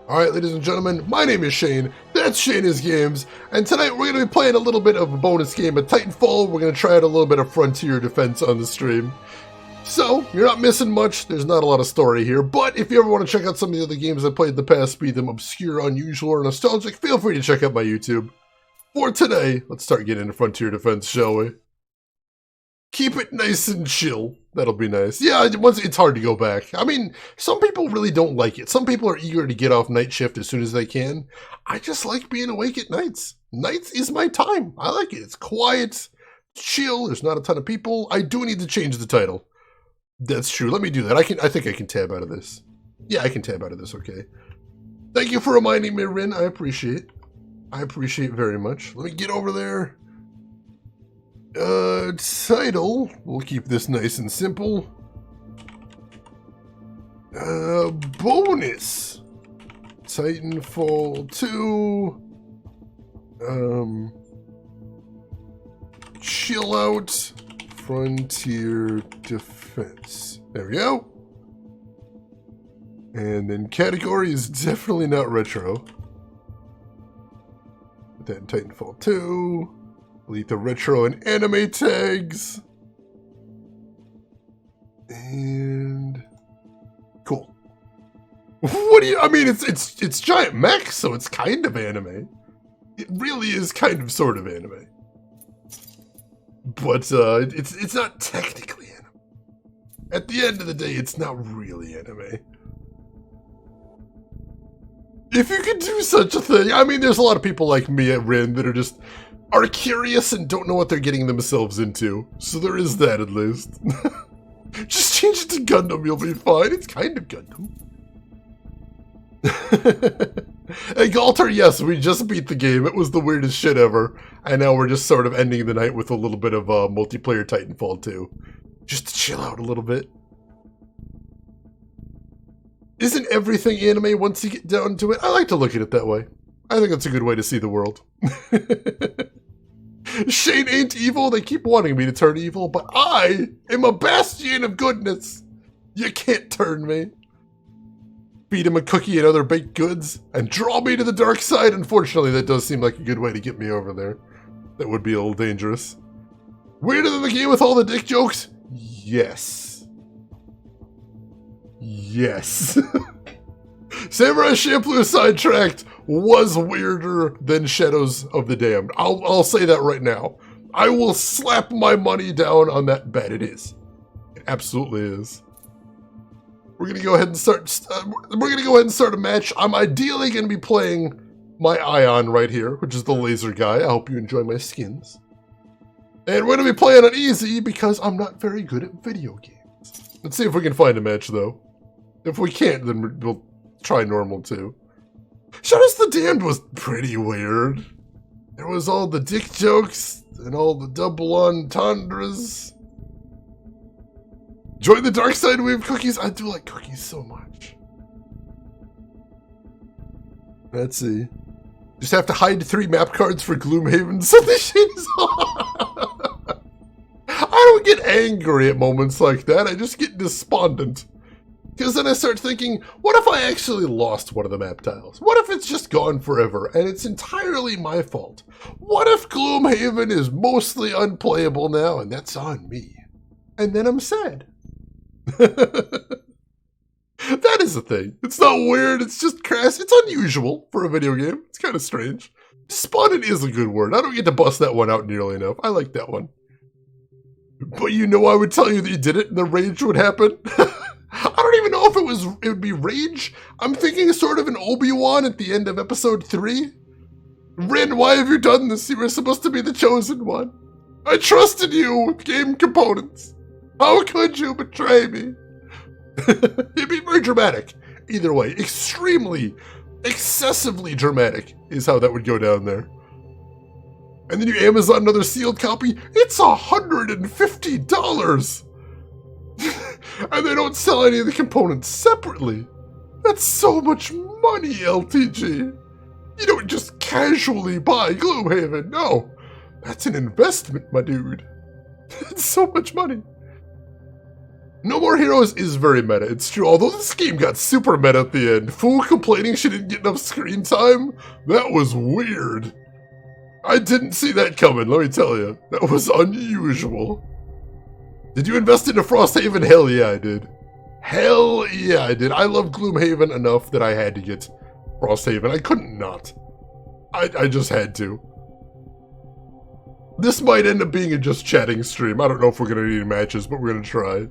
Alright, ladies and gentlemen, my name is Shane, that's Shane is Games, and tonight we're going to be playing a little bit of a bonus game of Titanfall. We're going to try out a little bit of Frontier Defense on the stream. So, you're not missing much, there's not a lot of story here, but if you ever want to check out some of the other games I played in the past, be them obscure, unusual, or nostalgic, feel free to check out my YouTube. For today, let's start getting into Frontier Defense, shall we? Keep it nice and chill. That'll be nice. Yeah, once it's hard to go back. I mean, some people really don't like it. Some people are eager to get off night shift as soon as they can. I just like being awake at nights. Nights is my time. I like it. It's quiet, chill. There's not a ton of people. I do need to change the title. That's true. Let me do that. I think I can tab out of this. Yeah, I can tab out of this. Okay. Thank you for reminding me, Rin. I appreciate it. I appreciate it very much. Let me get over there. Title, we'll keep this nice and simple. Bonus. Titanfall 2. Chill out. Frontier Defense. There we go. And then category is definitely not retro. Put that in Titanfall 2. Delete the retro and anime tags. And cool. What do you, I mean, it's giant mech, so it's kind of anime. It really is kind of sort of anime. But it's not technically anime. At the end of the day, it's not really anime. If you could do such a thing, I mean, there's a lot of people like me at Rin that are curious and don't know what they're getting themselves into. So there is that at least. Just change it to Gundam, you'll be fine. It's kind of Gundam. Hey, Galter, yes, we just beat the game. It was the weirdest shit ever. And now we're just sort of ending the night with a little bit of multiplayer Titanfall 2. Just to chill out a little bit. Isn't everything anime once you get down to it? I like to look at it that way. I think that's a good way to see the world. Shane ain't evil. They keep wanting me to turn evil, but I am a bastion of goodness. You can't turn me. Feed him a cookie and other baked goods, and draw me to the dark side. Unfortunately, that does seem like a good way to get me over there. That would be a little dangerous. Weirder than the game with all the dick jokes? Yes. Yes. Samurai Champloo sidetracked was weirder than Shadows of the Damned. I'll say that right now. I will slap my money down on that bet. It is. It absolutely is. We're gonna go ahead and start. A match. I'm ideally gonna be playing my Ion right here, which is the laser guy. I hope you enjoy my skins. And we're gonna be playing on easy because I'm not very good at video games. Let's see if we can find a match though. If we can't, then we'll try normal too. Shadows of the Damned was pretty weird. There was all the dick jokes and all the double entendres. Join the dark side, we have cookies. I do like cookies so much. Let's see. Just have to hide 3 map cards for Gloomhaven so the shit is on. I don't get angry at moments like that. I just get despondent. Because then I start thinking, what if I actually lost one of the map tiles? What if it's just gone forever and it's entirely my fault? What if Gloomhaven is mostly unplayable now and that's on me? And then I'm sad. That is a thing. It's not weird, it's just crass. It's unusual for a video game. It's kind of strange. Despondent is a good word. I don't get to bust that one out nearly enough. I like that one. But you know I would tell you that you did it and the rage would happen? I don't even know if it would be rage. I'm thinking sort of an Obi-Wan at the end of episode 3. Rin, why have you done this? You were supposed to be the chosen one. I trusted you with game components. How could you betray me? It'd be very dramatic. Either way, extremely, excessively dramatic is how that would go down there. And then you Amazon another sealed copy. It's $150. And they don't sell any of the components separately. That's so much money, LTG. You don't just casually buy Gloomhaven. No, that's an investment, my dude. It's so much money. No More Heroes is very meta, it's true. Although this game got super meta at the end. Fool complaining she didn't get enough screen time? That was weird. I didn't see that coming, let me tell you. That was unusual. Did you invest into Frosthaven? Hell yeah, I did. Hell yeah, I did. I love Gloomhaven enough that I had to get Frosthaven. I couldn't not. I just had to. This might end up being a just chatting stream. I don't know if we're going to need matches, but we're going to try.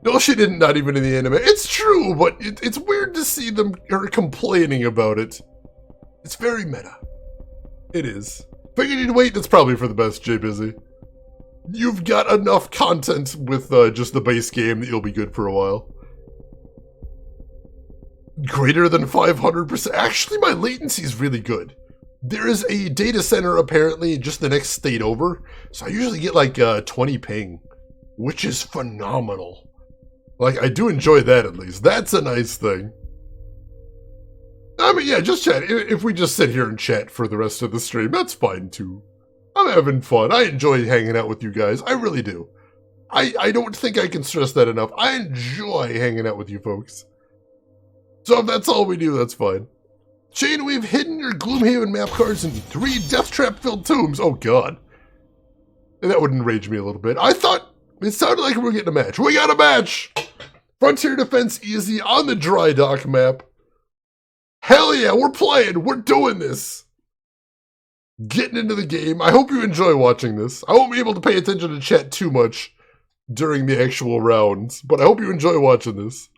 No, she didn't, not even in the anime. It's true, but it's weird to see her complaining about it. It's very meta. It is. Figured you'd wait, that's probably for the best, Jay Busy. You've got enough content with just the base game that you'll be good for a while. Greater than 500%. Actually, my latency is really good. There is a data center apparently just the next state over, so I usually get like 20 ping, which is phenomenal. Like, I do enjoy that at least. That's a nice thing. I mean, yeah, just chat. If we just sit here and chat for the rest of the stream, that's fine too. I'm having fun. I enjoy hanging out with you guys. I really do. I don't think I can stress that enough. I enjoy hanging out with you folks. So if that's all we do, that's fine. Shane, we've hidden your Gloomhaven map cards in 3 death trap-filled tombs. Oh, God. That would enrage me a little bit. I thought it sounded like we were getting a match. We got a match! Frontier Defense Easy on the Dry Dock map. Hell yeah, we're playing. We're doing this. Getting into the game. I hope you enjoy watching this. I won't be able to pay attention to chat too much during the actual rounds, but I hope you enjoy watching this.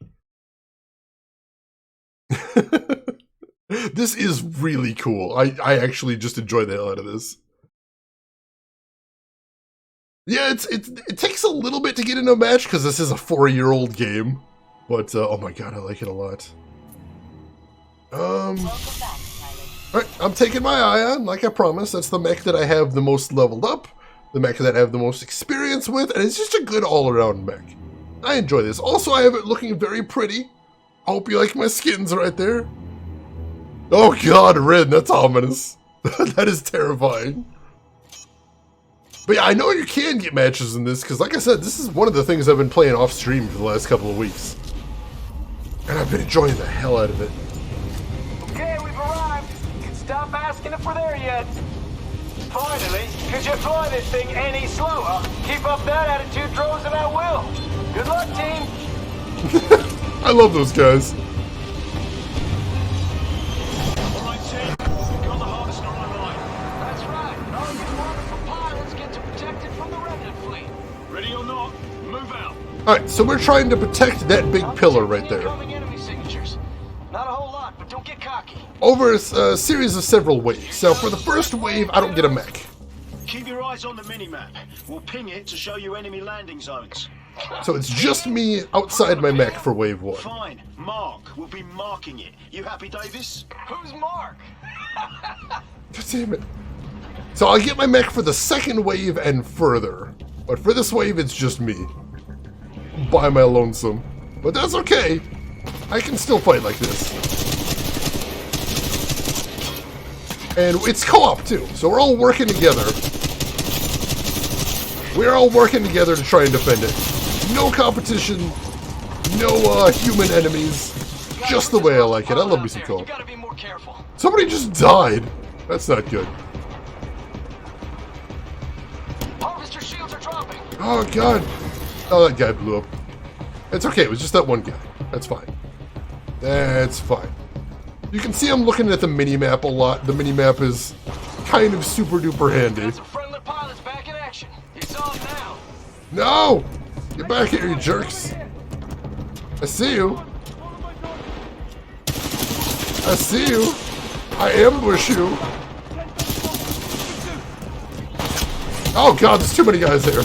This is really cool. I actually just enjoy the hell out of this. Yeah, it takes a little bit to get into a match because this is a 4-year-old game, but oh my god, I like it a lot. Alright, I'm taking my Ion, like I promised. That's the mech that I have the most leveled up, the mech that I have the most experience with, and it's just a good all-around mech. I enjoy this. Also, I have it looking very pretty. I hope you like my skins right there. Oh god, Rin, that's ominous. That is terrifying. But yeah, I know you can get matches in this, because like I said, this is one of the things I've been playing off-stream for the last couple of weeks. And I've been enjoying the hell out of it. Okay, we've arrived. Stop asking if we're there yet. Finally, could you fly this thing any slower? Keep up that attitude, drones, and I will. Good luck, team. I love those guys. Alright, team. We've got the harvester on the line. That's right. All these wonderful pilots get to protect it from the remnant fleet. Ready or not, move out. Alright, so we're trying to protect that big pillar right there. Enemy signatures. Not a whole lot, but don't get cocky. Over a series of several waves. So for the first wave, I don't get a mech. Keep your eyes on the minimap. We'll ping it to show you enemy landing zones. So it's just me outside my mech for wave 1. Fine. Mark will be marking it. You happy, Davis? Who's Mark? God damn it. So I'll get my mech for the second wave and further. But for this wave, it's just me. By my lonesome. But that's okay. I can still fight like this. And it's co-op too, so we're all working together. We're all working together to try and defend it. No competition, no human enemies. Just the way I like it. I love me some co-op. Somebody just died. That's not good. Harvester shields are dropping. Oh god. Oh, that guy blew up. It's okay, it was just that one guy. That's fine. That's fine. You can see I'm looking at the mini-map a lot. The mini-map is kind of super duper handy. Some friendly pilots back in action. It's on now. No! Get back here, you jerks. I see you. I see you. I ambush you. Oh god, there's too many guys there.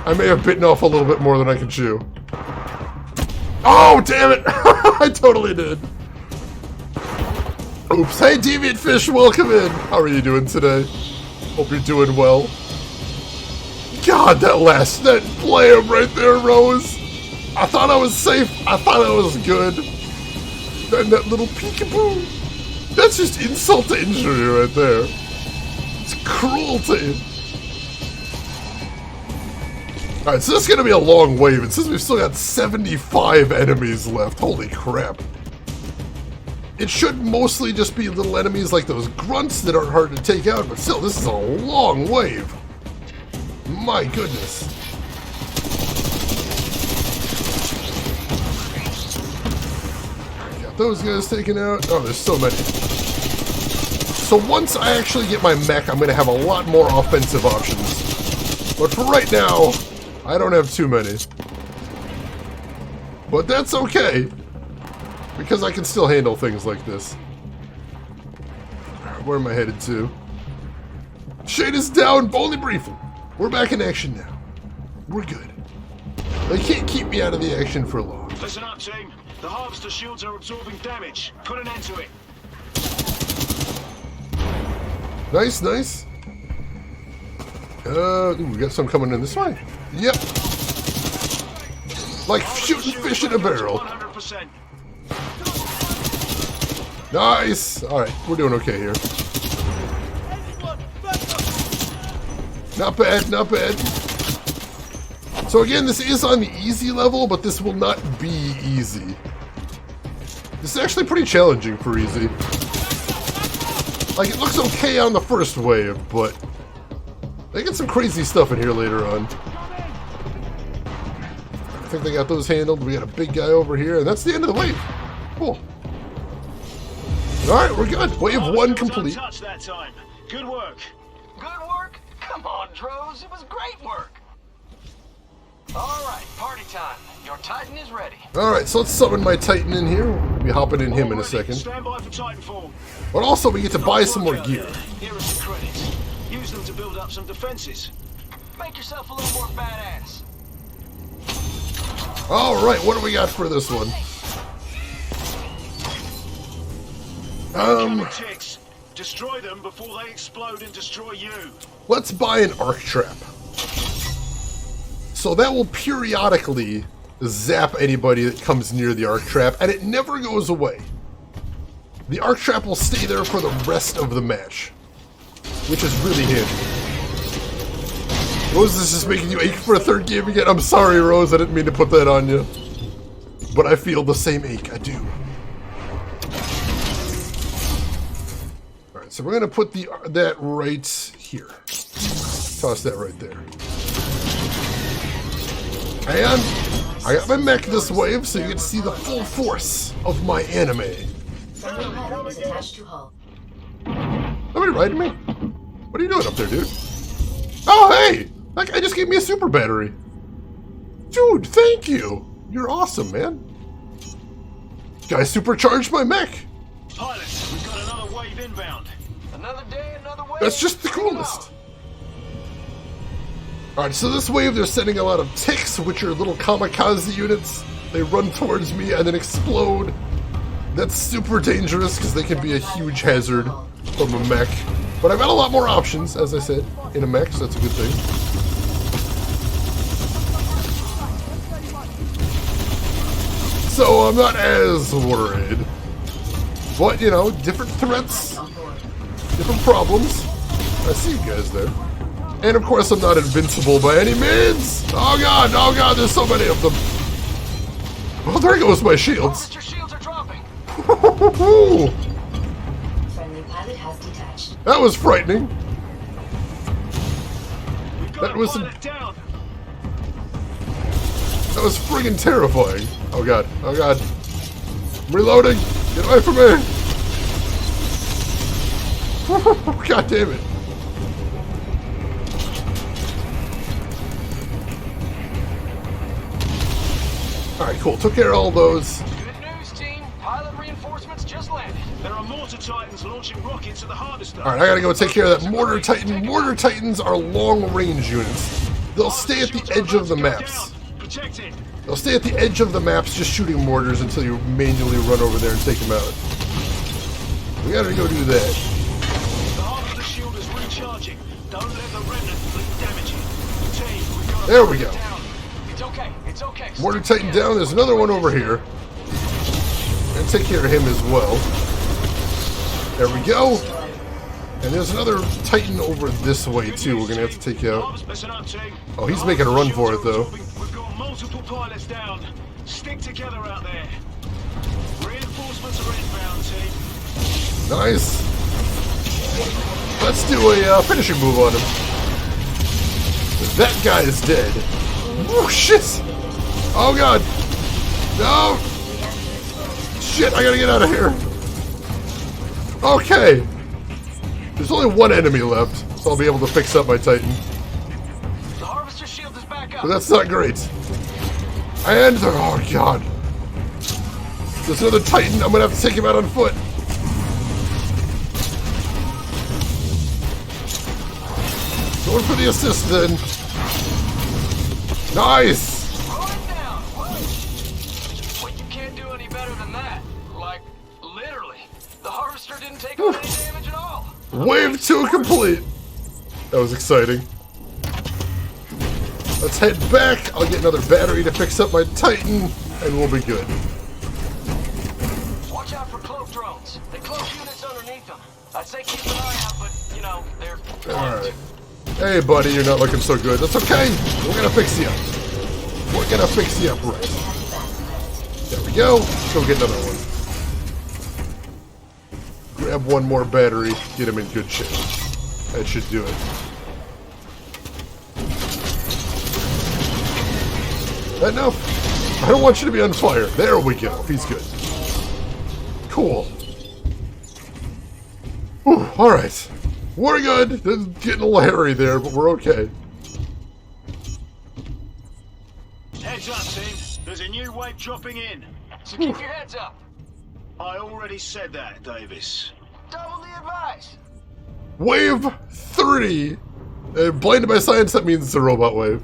I may have bitten off a little bit more than I can chew. Oh, damn it! I totally did. Oops. Hey, Deviant Fish, welcome in. How are you doing today? Hope you're doing well. God, that blam right there, Rose. I thought I was safe. I thought I was good. Then that little peekaboo. That's just insult to injury right there. It's cruelty. Alright, so this is going to be a long wave. It says we've still got 75 enemies left. Holy crap. It should mostly just be little enemies like those grunts that aren't hard to take out, but still, this is a long wave. My goodness. Got those guys taken out. Oh, there's so many. So once I actually get my mech, I'm going to have a lot more offensive options. But for right now, I don't have too many. But that's okay, because I can still handle things like this. Where am I headed to? Shade is down, but only briefly. We're back in action now. We're good. They can't keep me out of the action for long. Listen up, team. The harvester shields are absorbing damage. Put an end to it. Nice, nice. Ooh, we got some coming in this way. Yep. Like shooting fish in a barrel. 100%. Nice. All right, we're doing okay here. Not bad, not bad. So again, this is on the easy level, but this will not be easy. This is actually pretty challenging for easy. Like, it looks okay on the first wave, but they get some crazy stuff in here later on. I think they got those handled. We got a big guy over here, and that's the end of the wave. Cool. Alright, we're good. Wave 1 complete. Untouched that time. Good work. Good work? Come on, Droz. It was great work. All right, party time. Your Titan is ready. Alright, so let's summon my Titan in here. We'll be hopping in him in a second. Stand by for Titanfall. But also, we get to buy some more gear. Here are some credits. Use them to build up some defenses. Make yourself a little more badass. Alright, what do we got for this one? Incoming ticks. Destroy them before they explode and destroy you. Let's buy an arc trap. So that will periodically zap anybody that comes near the arc trap, and it never goes away. The arc trap will stay there for the rest of the match, which is really handy. Rose, this is making you ache for a third game again. I'm sorry, Rose, I didn't mean to put that on you. But I feel the same ache, I do. Alright, so we're going to put that right here. Toss that right there. And I got my mech this wave, so you get to see the full force of my anime. Somebody riding me? What are you doing up there, dude? Oh, hey! That guy just gave me a super battery. Dude, thank you. You're awesome, man. Guy supercharged my mech. Pilot, we've got another wave inbound. Another day, another wave. That's just the coolest. Alright, so this wave, they're sending a lot of ticks, which are little kamikaze units. They run towards me and then explode. That's super dangerous because they can be a huge hazard from a mech. But I've got a lot more options, as I said, in a mech, so that's a good thing. So I'm not as worried. But, you know, different threats, different problems. I see you guys there. And of course, I'm not invincible by any means. Oh god, there's so many of them. Oh, there goes my shields. Your shields are dropping. Friendly pilot has detached. That was frightening. That was friggin' terrifying. Oh god, oh god. I'm reloading. Get away from me. God damn it. Alright, cool. Took care of all those. Good news, team. Pilot reinforcements just landed. There are mortar titans launching rockets at the harvester. Alright, I gotta go take care of that mortar titan. Mortar titans are long-range units. They'll stay at the edge of the maps. Protect it. They'll stay at the edge of the maps just shooting mortars until you manually run over there and take them out. We gotta go do that. The harvester shield is recharging. Don't let the remnant damage it. Team, we've got There we go. It's okay. It's okay. Mortar titan down. There's another one over here. And take care of him as well. There we go. And there's another Titan over this way too. We're gonna have to take out. Listen up, team. Oh, he's making a run for it though. We've got multiple pilots down. Stick together out there. Reinforcements are inbound, team. Nice. Let's do a finishing move on him. That guy is dead. Oh shit! Oh god! No! Shit! I gotta get out of here. Okay. There's only one enemy left, so I'll be able to fix up my Titan. The harvester shield is back up. But that's not great. And oh god. There's another Titan. I'm gonna have to take him out on foot. Going for the assist then. Nice! Right down. Well, you can't do any better than that. Like, literally. The harvester didn't take on any damage at all. Wave 2 complete. That was exciting. Let's head back. I'll get another battery to fix up my Titan, and we'll be good. Watch out for cloak drones. They cloak units underneath them. I'd say keep an eye out, but, you know, they're... Alright. Hey, buddy, you're not looking so good. That's okay. We're gonna fix you up. We're gonna fix you up right. There we go. Let's go get another one. Grab one more battery. Get him in good shape. That should do it. Enough. I don't want you to be on fire. There we go. He's good. Cool. Whew, all right. We're good. It's getting a little hairy there, but we're okay. Heads up, team. There's a new wave dropping in. So keep your heads up. I already said that, Davis. Double the advice. Wave 3. Blinded by science, that means it's a robot wave.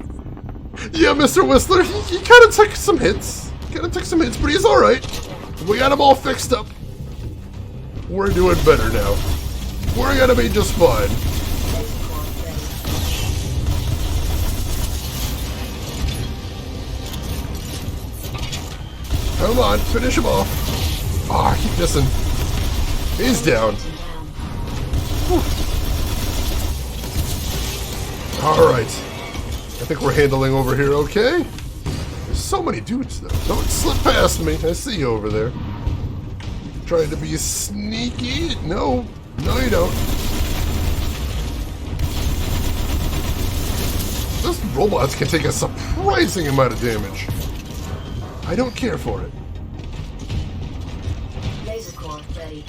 Yeah, Mr. Whistler, he kind of took some hits. But he's all right. We got him all fixed up. We're doing better now. We're gonna be just fine. Come on, finish him off. Ah, I keep missing. He's down. Whew. All right. I think we're handling over here okay. There's so many dudes, though. Don't slip past me. I see you over there. Trying to be sneaky. No. No, you don't. Those robots can take a surprising amount of damage. I don't care for it. Laser core ready.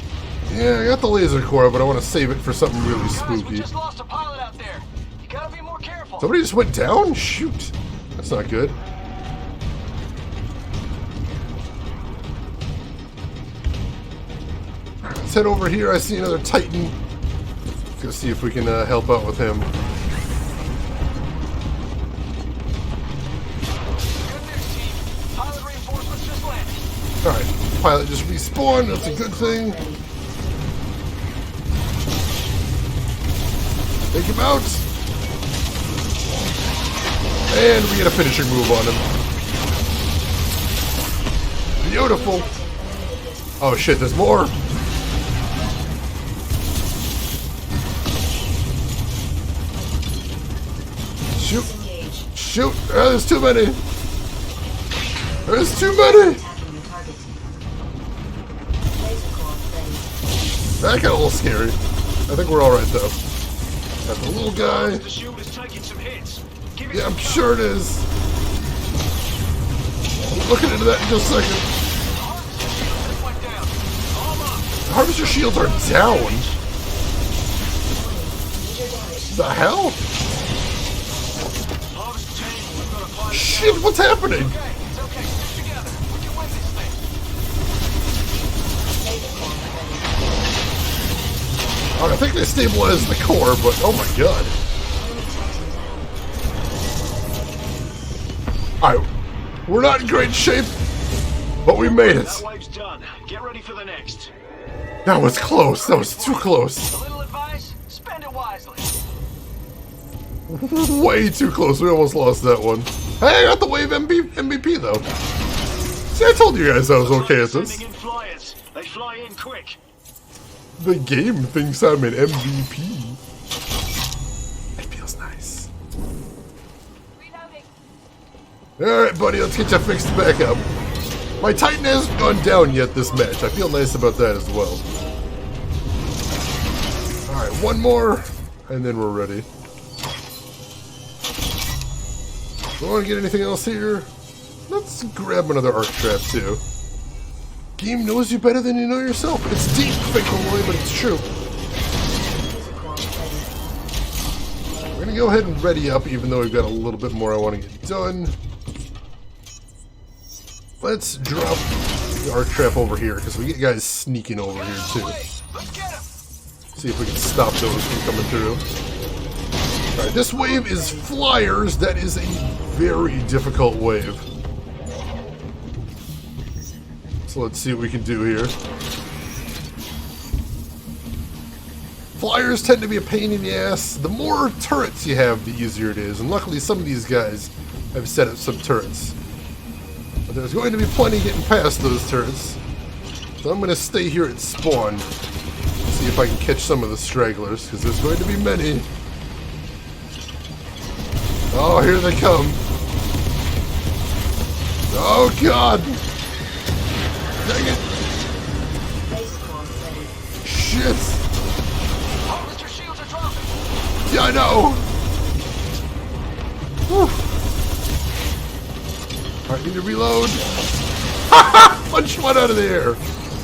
Yeah, I got the laser core, but I want to save it for something really Guys, we spooky. just lost a pilot out there. You gotta be more careful. Somebody just went down? Shoot. That's not good. Let's head over here. I see another Titan. Let's go see if we can help out with him. Good news, team. Pilot reinforcements just landed. Alright, pilot just respawned. That's a good thing. Take him out. And we get a finishing move on him. Beautiful. Oh shit, there's more. Shoot. Shoot. Oh, there's too many. There's too many. That got a little scary. I think we're alright though. Got the little guy. The shield is taking some hits. Give it Yeah, I'm some sure it is. I'm looking into that in just a second. Just went down. Arm up. The harvester shields are down. The hell? harvest team. We've got a pilot. Shit, what's happening? Okay, it's okay. Stick together. We can win this thing. I think they stabilized the core, but oh my god. Alright, we're not in great shape, but we made it. That wave's done. Get ready for the next. That was close. That was too close. A little advice, spend it wisely. Way too close. We almost lost that one. Hey, I got the wave MVP though. See, I told you guys I was okay at this. Sending in flyers. They fly in quick. The game thinks I'm an MVP. It feels nice. Alright, buddy, let's get you fixed back up. My Titan hasn't gone down yet this match. I feel nice about that as well. Alright, one more, and then we're ready. Don't want to get anything else here. Let's grab another arc trap too. Game knows you better than you know yourself. It's deep, Finkelroy, but it's true. We're gonna go ahead and ready up, even though we've got a little bit more I want to get done. Let's drop the arc trap over here, because we get guys sneaking over here too. See if we can stop those from coming through. Alright, this wave is flyers. That is a very difficult wave. So let's see what we can do here. Flyers tend to be a pain in the ass. The more turrets you have, the easier it is. And luckily some of these guys have set up some turrets. But there's going to be plenty getting past those turrets. So I'm going to stay here at spawn. See if I can catch some of the stragglers, because there's going to be many. Oh, here they come. Oh, God. Dang it. Shit. Yeah, I know. Whew. Alright, need to reload. Punch one out of the air.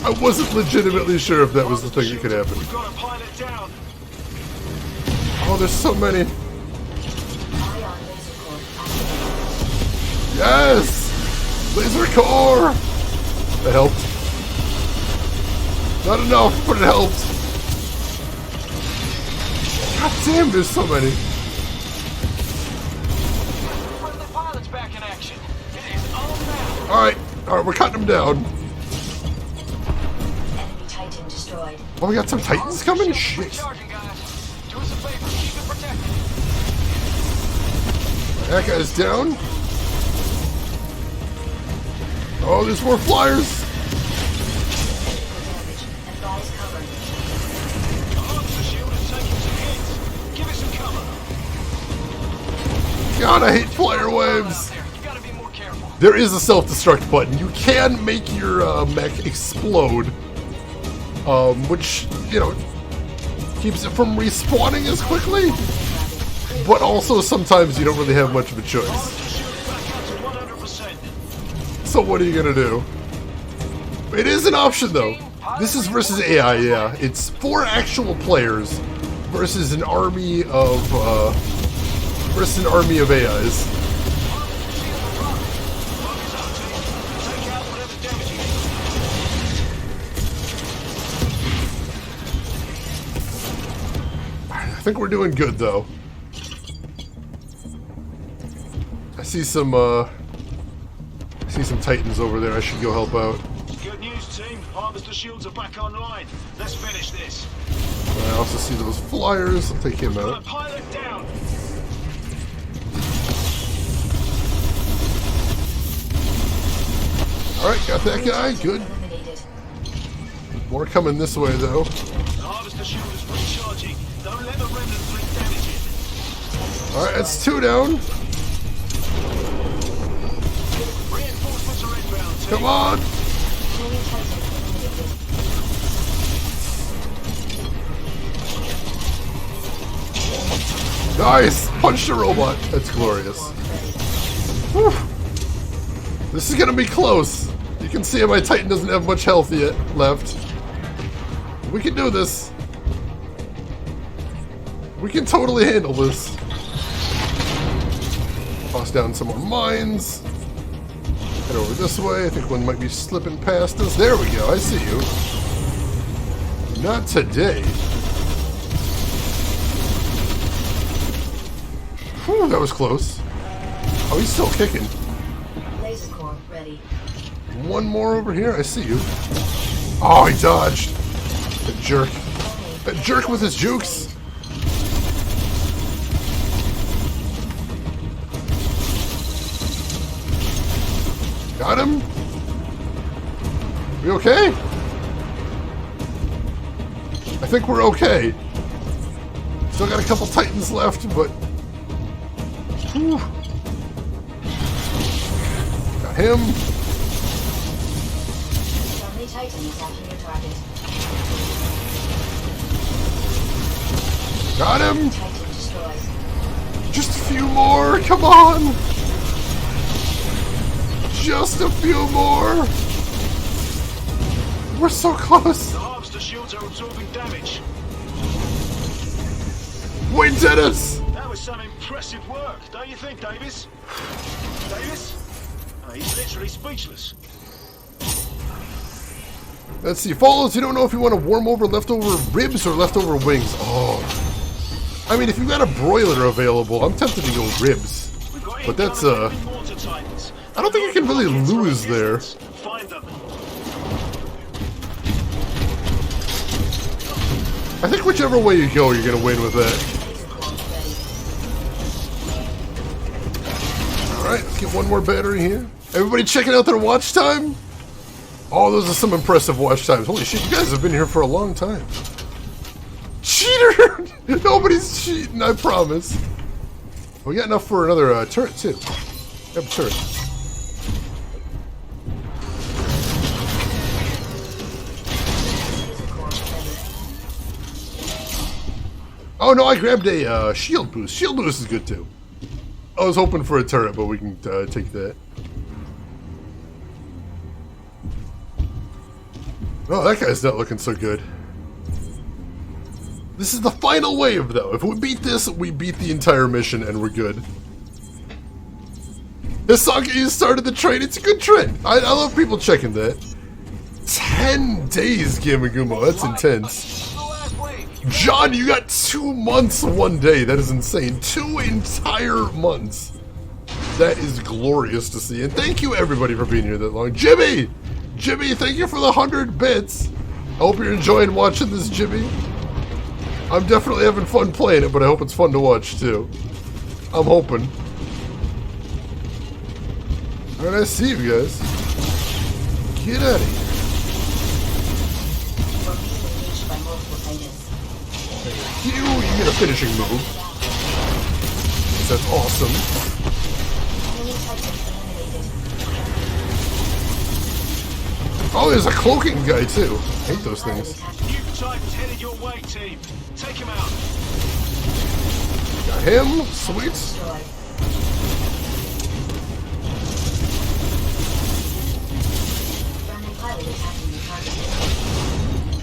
I wasn't legitimately sure if that was the thing that could happen. Oh, there's so many. Yes! Laser core! That helped. Not enough, but it helped. God damn, there's so many. Alright, we're cutting them down. Enemy Titan destroyed. Oh, we got some Titans coming? Shit. That guy's down. Oh, there's more flyers. God, I hate flyer waves. There is a self-destruct button. You can make your mech explode, which, you know, keeps it from respawning as quickly. But also sometimes you don't really have much of a choice. So what are you gonna do? It is an option though. This is versus AI, yeah. It's 4 actual players versus an army of AIs. I think we're doing good though. I see some Titans over there. I should go help out. Good news, team. Harvester shields are back online. Let's finish this. I also see those flyers. I'll take him out. Pilot down. Alright, got that guy. Good. More coming this way though. The harvester shield is recharging. Don't let the remnant fleet damage it. Alright, that's 2 down. Reinforcements are inbound, team. Come on! Nice! Punch the robot. That's glorious. Whew. This is gonna be close. You can see my Titan doesn't have much health yet left. We can do this. We can totally handle this. Toss down some more mines. Head over this way. I think one might be slipping past us. There we go. I see you. Not today. Whew, that was close. Oh, he's still kicking. Laser core ready. One more over here. I see you. Oh, he dodged. That jerk. That jerk with his jukes. Got him. We okay? think we're okay. Still got a couple Titans left, but... Whew. Got him. Friendly Titan is after your target. Got him. Titan destroyed. Just a few more. Come on. Just a few more. We're so close. The harvester shields are absorbing damage. We did it. That was some impressive work, don't you think, Davis? Davis? Oh, he's literally speechless. Let's see. Follows, you don't know if you want to warm over leftover ribs or leftover wings. Oh. I mean, if you've got a broiler available, I'm tempted to go ribs. But that's, I don't think you can really lose there. Find them. I think whichever way you go, you're going to win with that. Alright, let's get one more battery here. Everybody checking out their watch time? Oh, those are some impressive watch times. Holy shit, you guys have been here for a long time. Cheater! Nobody's cheating, I promise. We got enough for another turret, too. Grab a turret. Oh no, I grabbed a shield boost. Shield boost is good too. I was hoping for a turret, but we can take that. Oh, that guy's not looking so good. This is the final wave, though. If we beat this, we beat the entire mission, and we're good. Hisaki, you started the trade. It's a good trend. I love people checking that. 10 days, Gamagumo. That's intense. John, you got 2 months one day. That is insane. 2 entire months. That is glorious to see. And thank you, everybody, for being here that long. Jimmy! Jimmy, thank you for the 100 bits. I hope you're enjoying watching this, Jimmy. I'm definitely having fun playing it, but I hope it's fun to watch, too. I'm hoping. Alright, I see you guys. Get out of here. You get a finishing move. That's awesome. Oh, there's a cloaking guy too. I hate those things. New Titans headed your way, team. Take him out. Got him. Sweet.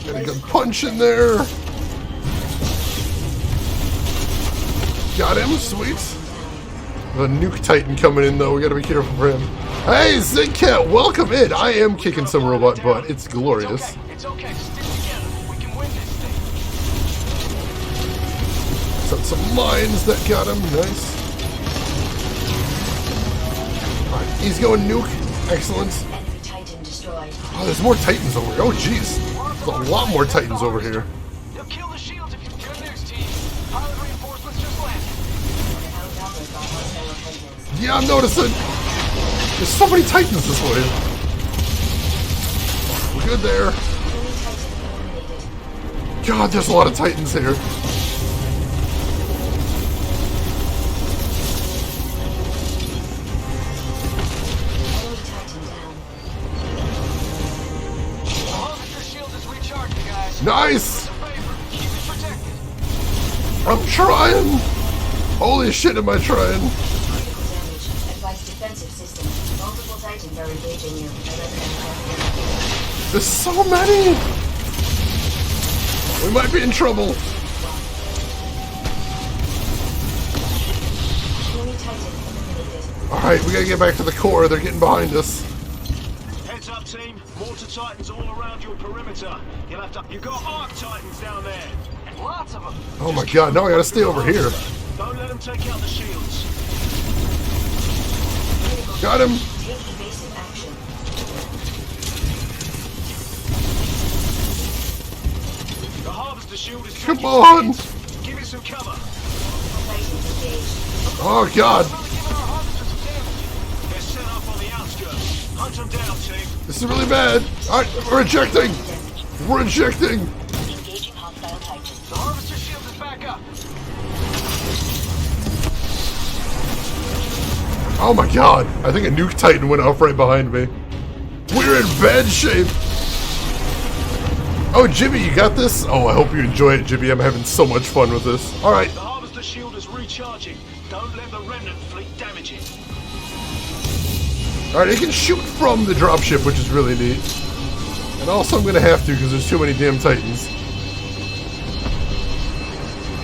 Got a good punch in there. Got him, sweet. The nuke titan coming in though, we gotta be careful for him. Hey, Zigcat, welcome in. I am kicking some robot butt. It's glorious. It's okay. Stick together. We can win this thing. Set some mines that got him. Nice. Alright, he's going nuke. Excellent. Enemy Titan destroyed. Oh, there's more titans over here. Oh, jeez. There's a lot more titans over here. They'll kill the shields if you good news, team. Pilot reinforcements just landed. Outnumbered by hostile Titans. Yeah, I'm noticing. There's so many titans this way. We're good there. Enemy Titan eliminated. God, there's a lot of titans here. Enemy Titan down. The harvester shield is recharging, guys. Nice. A favor. Keep it protected. I'm trying. Holy shit, am I trying? Critical damage. Advanced defensive system. Multiple Titans are engaging you. There's so many. We might be in trouble. Enemy Titan eliminated. Alright, we gotta get back to the core. They're getting behind us. Heads up, team. Mortar Titans all around your perimeter. You'll have to. You got Arc Titans down there. Lots of them. Oh my god, now I gotta stay over here. Don't let them take out the shields. Got him. Take evasive action. The harvester shield is. Come on. Give it some cover. Titans engaged. Oh god. Really giving our harvester some damage. They're set up on the outskirts. Hunt them down, team. This is really bad. Alright, we're ejecting. We're ejecting. Engaging hostile Titans. Oh my god, I think a nuke titan went off right behind me. We're in bad shape. Oh, Jimmy, you got this? Oh, I hope you enjoy it, Jimmy. I'm having so much fun with this. All right. The harvester shield is recharging. Don't let the remnant fleet damage it. All right, it can shoot from the dropship, which is really neat. And also I'm going to have to because there's too many damn titans.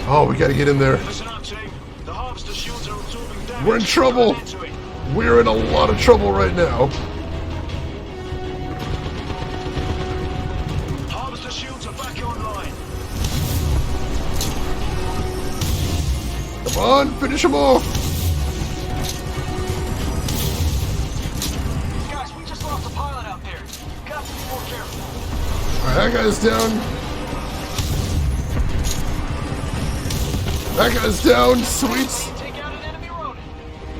Oh, we got to get in there. Listen up, team. The harvester shields are absorbing damage. We're in trouble. Don't enter it. We're in a lot of trouble right now. Harvester shields are back online. Come on, finish them off. Guys, we just lost a pilot out there. Got to be more careful. All right, that guy's down. That guy's down. Sweet. Take out an enemy rodent.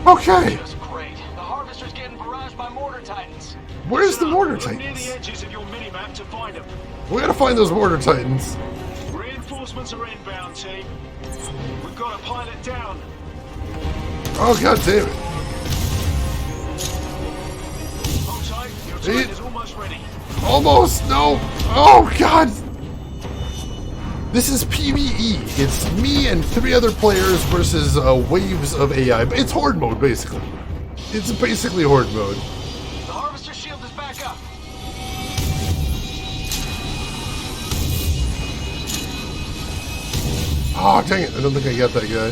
Okay. That's great. The harvester's getting barraged by mortar titans. Where's the mortar Look near titans? the edges of your minimap to find them. We gotta find those mortar titans. Reinforcements are inbound, team. We've got a pilot down. Oh, god damn it. Hold tight. Your Eat. train is almost ready. Almost. No. Oh, god. This is PvE. It's me and 3 other players versus waves of AI. It's horde mode, basically. It's basically horde mode. The harvester shield is back up. Oh, dang it. I don't think I got that guy.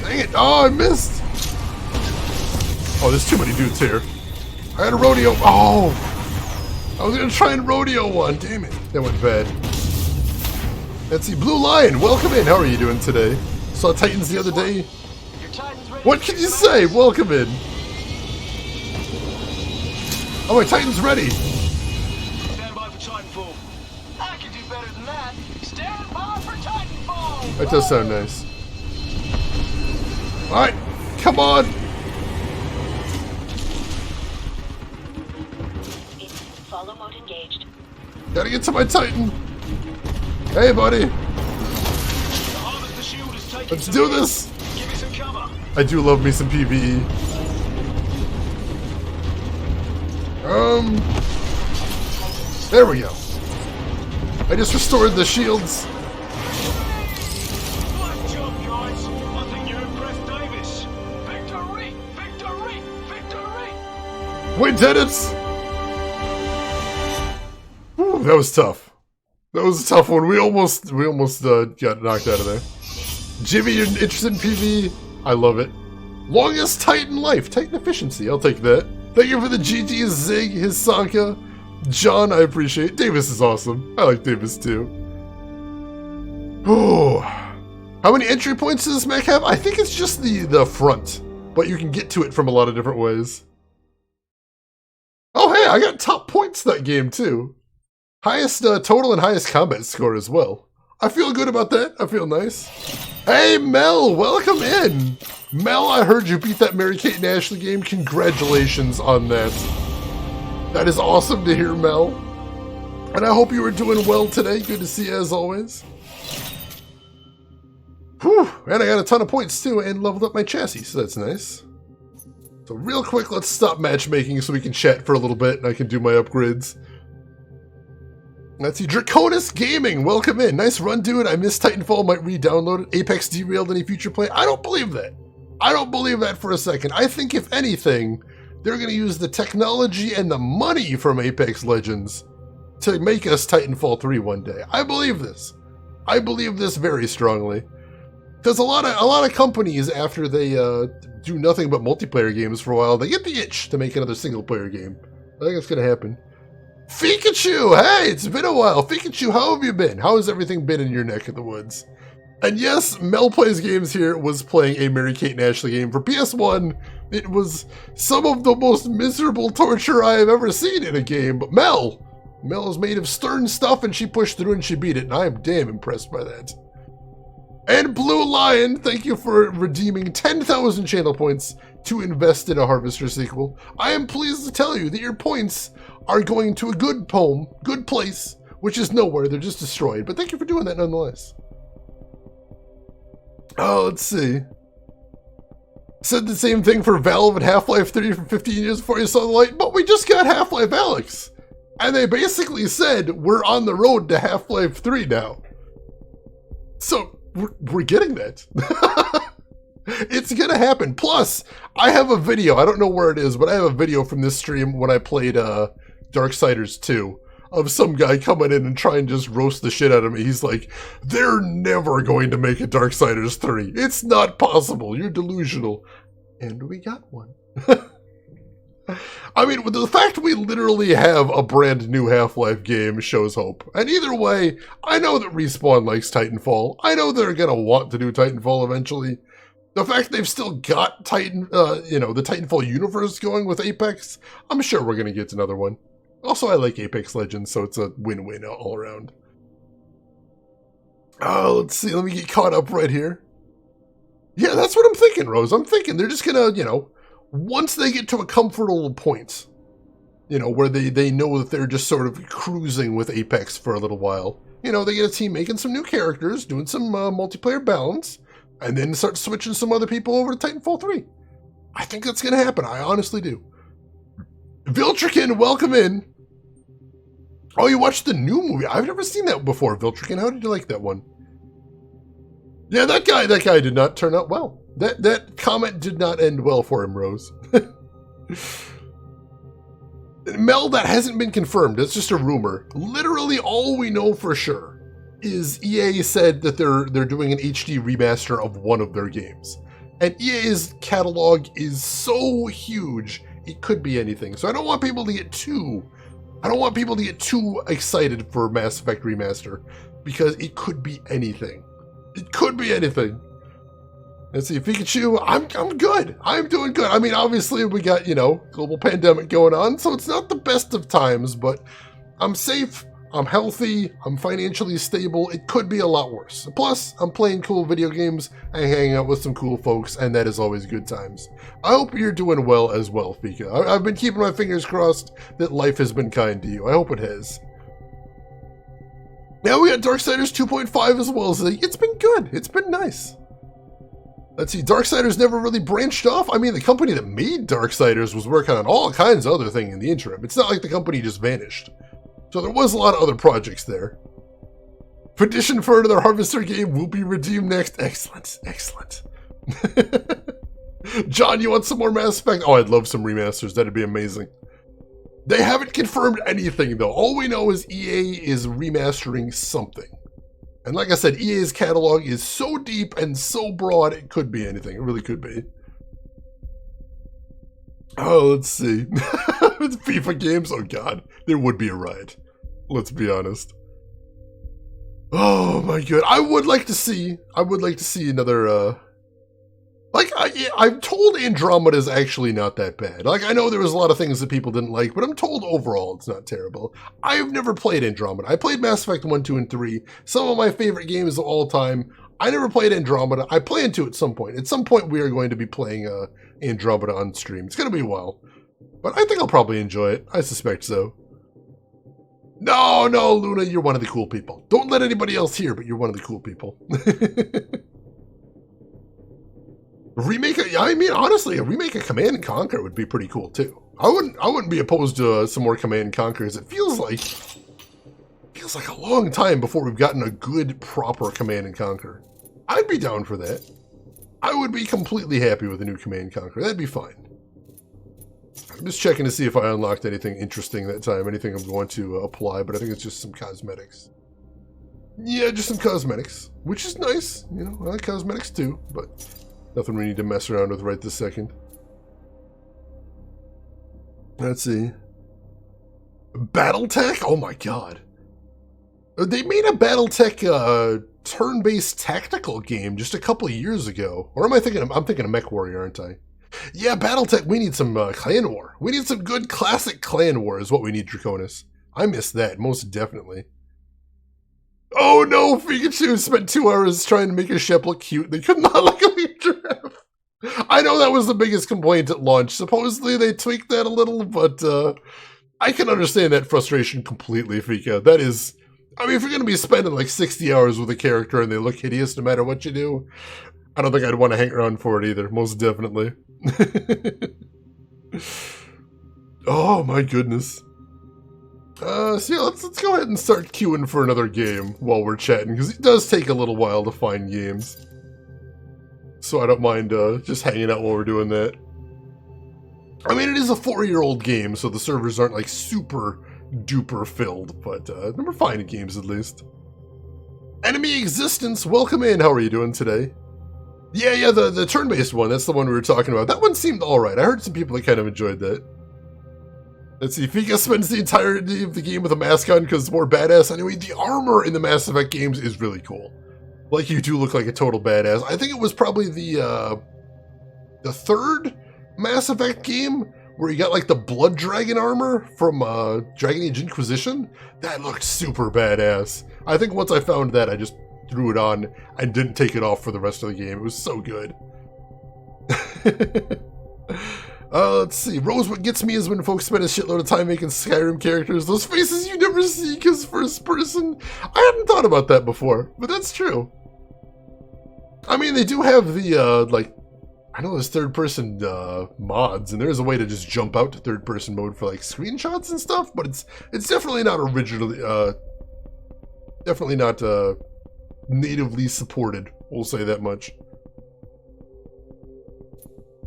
Dang it. Oh, I missed. Oh, there's too many dudes here. I had a rodeo. Oh! I was going to try and rodeo one. Damn it. That went bad. Let's see. Blue Lion, welcome in. How are you doing today? Saw Titans the other day. Your titan's ready. What can you say? Welcome in. Oh, my Titan's ready. Stand by for Titanfall. I can do better than that. Stand by for Titanfall. That does sound nice. Alright, come on. Follow mode engaged. Gotta get to my Titan. Hey, buddy. The harvester shield is taking Let's some do hits. this. Give me some cover. I do love me some PvE. There we go. I just restored the shields. Nice job, guys. I think you impressed Davis. Victory! Victory! Victory! We did it! Whew, that was tough. That was a tough one. We almost got knocked out of there. Jimmy, you're interested in PvE? I love it. Longest Titan life. Titan efficiency. I'll take that. Thank you for the GG Zig, Hisanka. John, I appreciate it. Davis is awesome. I like Davis too. Oh. How many entry points does this mech have? I think it's just the front. But you can get to it from a lot of different ways. Oh, hey, I got top points that game too. Highest total and highest combat score as well. I feel good about that. I feel nice. Hey, Mel, welcome in. Mel, I heard you beat that Mary-Kate and Ashley game. Congratulations on that. That is awesome to hear, Mel. And I hope you were doing well today. Good to see you as always. Whew, and I got a ton of points too and leveled up my chassis, so that's nice. So real quick, let's stop matchmaking so we can chat for a little bit and I can do my upgrades. Let's see, Draconis Gaming, welcome in. Nice run, dude. I missed Titanfall, might re-download it. Apex derailed any future play? I don't believe that. I don't believe that for a second. I think if anything, they're going to use the technology and the money from Apex Legends to make us Titanfall 3 one day. I believe this. I believe this very strongly. Because a lot of companies, after they do nothing but multiplayer games for a while, they get the itch to make another single-player game. I think it's going to happen. Pikachu! Hey, it's been a while. Pikachu, how have you been? How has everything been in your neck of the woods? And yes, Mel Plays Games here was playing a Mary-Kate and Ashley game for PS1. It was some of the most miserable torture I have ever seen in a game, but Mel is made of stern stuff and she pushed through and she beat it, and I am damn impressed by that. And Blue Lion, thank you for redeeming 10,000 channel points to invest in a Harvester sequel. I am pleased to tell you that your points are going to a good place, which is nowhere, they're just destroyed. But thank you for doing that nonetheless. Oh, let's see. Said the same thing for Valve and Half-Life 3 for 15 years before you saw the light, but we just got Half-Life Alyx. And they basically said, we're on the road to Half-Life 3 now. So, we're getting that. It's gonna happen. Plus, I have a video, I don't know where it is, but I have a video from this stream when I played Darksiders 2. Of some guy coming in and trying to just roast the shit out of me. He's like, they're never going to make a Darksiders 3. It's not possible. You're delusional. And we got one. I mean, the fact we literally have a brand new Half-Life game shows hope. And either way, I know that Respawn likes Titanfall. I know they're going to want to do Titanfall eventually. The fact they've still got the Titanfall universe going with Apex, I'm sure we're going to get another one. Also, I like Apex Legends, so it's a win-win all around. Oh, let's see. Let me get caught up right here. Yeah, that's what I'm thinking, Rose. I'm thinking they're just going to, once they get to a comfortable point, where they know that they're just sort of cruising with Apex for a little while, they get a team making some new characters, doing some multiplayer balance, and then start switching some other people over to Titanfall 3. I think that's going to happen. I honestly do. Viltrikin, welcome in. Oh, you watched the new movie? I've never seen that before, Viltrikin. How did you like that one? Yeah, that guy did not turn out well. That comment did not end well for him, Rose. Mel, that hasn't been confirmed. That's just a rumor. Literally all we know for sure is EA said that they're doing an HD remaster of one of their games. And EA's catalog is so huge, it could be anything. So I don't want people to get too excited for Mass Effect Remaster, because it could be anything. It could be anything. Let's see, Pikachu, I'm good. I'm doing good. I mean, obviously we got, global pandemic going on, so it's not the best of times, but I'm safe, I'm healthy, I'm financially stable. It could be a lot worse. Plus, I'm playing cool video games and hanging out with some cool folks, and that is always good times. I hope you're doing well as well, Fika. I've been keeping my fingers crossed that life has been kind to you. I hope it has. Now we got Darksiders 2.5 as well. So it's been good. It's been nice. Let's see, Darksiders never really branched off. I mean, the company that made Darksiders was working on all kinds of other things in the interim. It's not like the company just vanished. So there was a lot of other projects there. Petition for another Harvester game will be redeemed next. Excellent, excellent. John, you want some more Mass Effect? Oh, I'd love some remasters. That'd be amazing. They haven't confirmed anything, though. All we know is EA is remastering something. And like I said, EA's catalog is so deep and so broad, it could be anything. It really could be. Oh, let's see. With FIFA games? Oh, God. There would be a riot. Let's be honest. Oh, my God. I would like to see another, I'm told Andromeda is actually not that bad. Like, I know there was a lot of things that people didn't like, but I'm told overall it's not terrible. I've never played Andromeda. I played Mass Effect 1, 2, and 3. Some of my favorite games of all time. I never played Andromeda. I plan to at some point. At some point, we are going to be playing Andromeda on stream. It's going to be a while. But I think I'll probably enjoy it. I suspect so. No, Luna, you're one of the cool people. Don't let anybody else hear, but you're one of the cool people. Honestly, a remake of Command and Conquer would be pretty cool too. I wouldn't be opposed to some more Command and Conquers. It feels like a long time before we've gotten a good, proper Command and Conquer. I'd be down for that. I would be completely happy with a new Command and Conquer. That'd be fine. I'm just checking to see if I unlocked anything interesting that time, anything I'm going to apply, but I think it's just some cosmetics. Yeah, just some cosmetics, which is nice. I like cosmetics too, but nothing we need to mess around with right this second. Let's see. Battletech? Oh my God. They made a Battletech turn-based tactical game just a couple of years ago. Or am I thinking I'm thinking of MechWarrior, aren't I? Yeah, Battletech, we need some clan war. We need some good classic clan war is what we need, Draconis. I miss that, most definitely. Oh no, Pikachu spent 2 hours trying to make a Shep look cute. They could not like a giraffe. I know that was the biggest complaint at launch. Supposedly they tweaked that a little, but I can understand that frustration completely, Fika. That is, I mean, if you're going to be spending like 60 hours with a character and they look hideous no matter what you do, I don't think I'd want to hang around for it either, most definitely. Oh my goodness. So yeah, let's go ahead and start queuing for another game while we're chatting, because it does take a little while to find games. So I don't mind just hanging out while we're doing that. I mean, it is a 4-year-old game, so the servers aren't like super duper filled, but we're finding games at least. Enemy Existence, welcome in. How are you doing today? Yeah, the turn-based one, that's the one we were talking about. That one seemed alright. I heard some people that kind of enjoyed that. Let's see, Fika spends the entirety of the game with a mask on because it's more badass. Anyway, the armor in the Mass Effect games is really cool. Like, you do look like a total badass. I think it was probably the third Mass Effect game where you got, like, the Blood Dragon armor from Dragon Age Inquisition. That looked super badass. I think once I found that, I just threw it on and didn't take it off for the rest of the game. It was so good. Let's see. Rose, what gets me is when folks spend a shitload of time making Skyrim characters. Those faces you never see because first person. I hadn't thought about that before, but that's true. I mean, they do have the, like, I know there's third-person mods, and there's a way to just jump out to third-person mode for, like, screenshots and stuff, but it's definitely not originally, definitely not, natively supported. We'll say that much.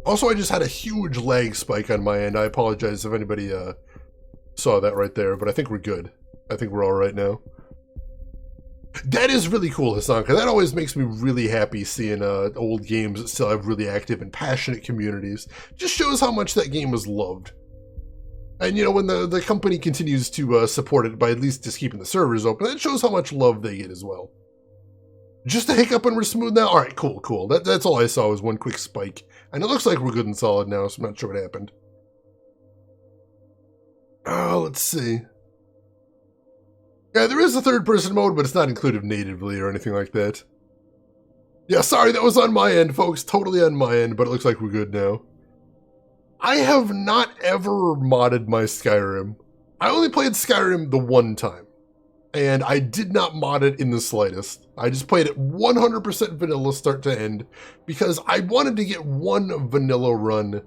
Also, I just had a huge lag spike on my end. I apologize if anybody saw that right there, but I think we're good. I think we're all right now. That is really cool, Hassan, because that always makes me really happy seeing old games that still have really active and passionate communities. Just shows how much that game was loved. And, you know, when the company continues to support it by at least just keeping the servers open, it shows how much love they get as well. Just a hiccup and we're smooth now? Alright, cool. That's all I saw was one quick spike. And it looks like we're good and solid now, so I'm not sure what happened. Let's see. Yeah, there is a third-person mode, but it's not included natively or anything like that. Yeah, sorry, that was on my end, folks. Totally on my end, but it looks like we're good now. I have not ever modded my Skyrim. I only played Skyrim the one time. And I did not mod it in the slightest. I just played it 100% vanilla start to end because I wanted to get one vanilla run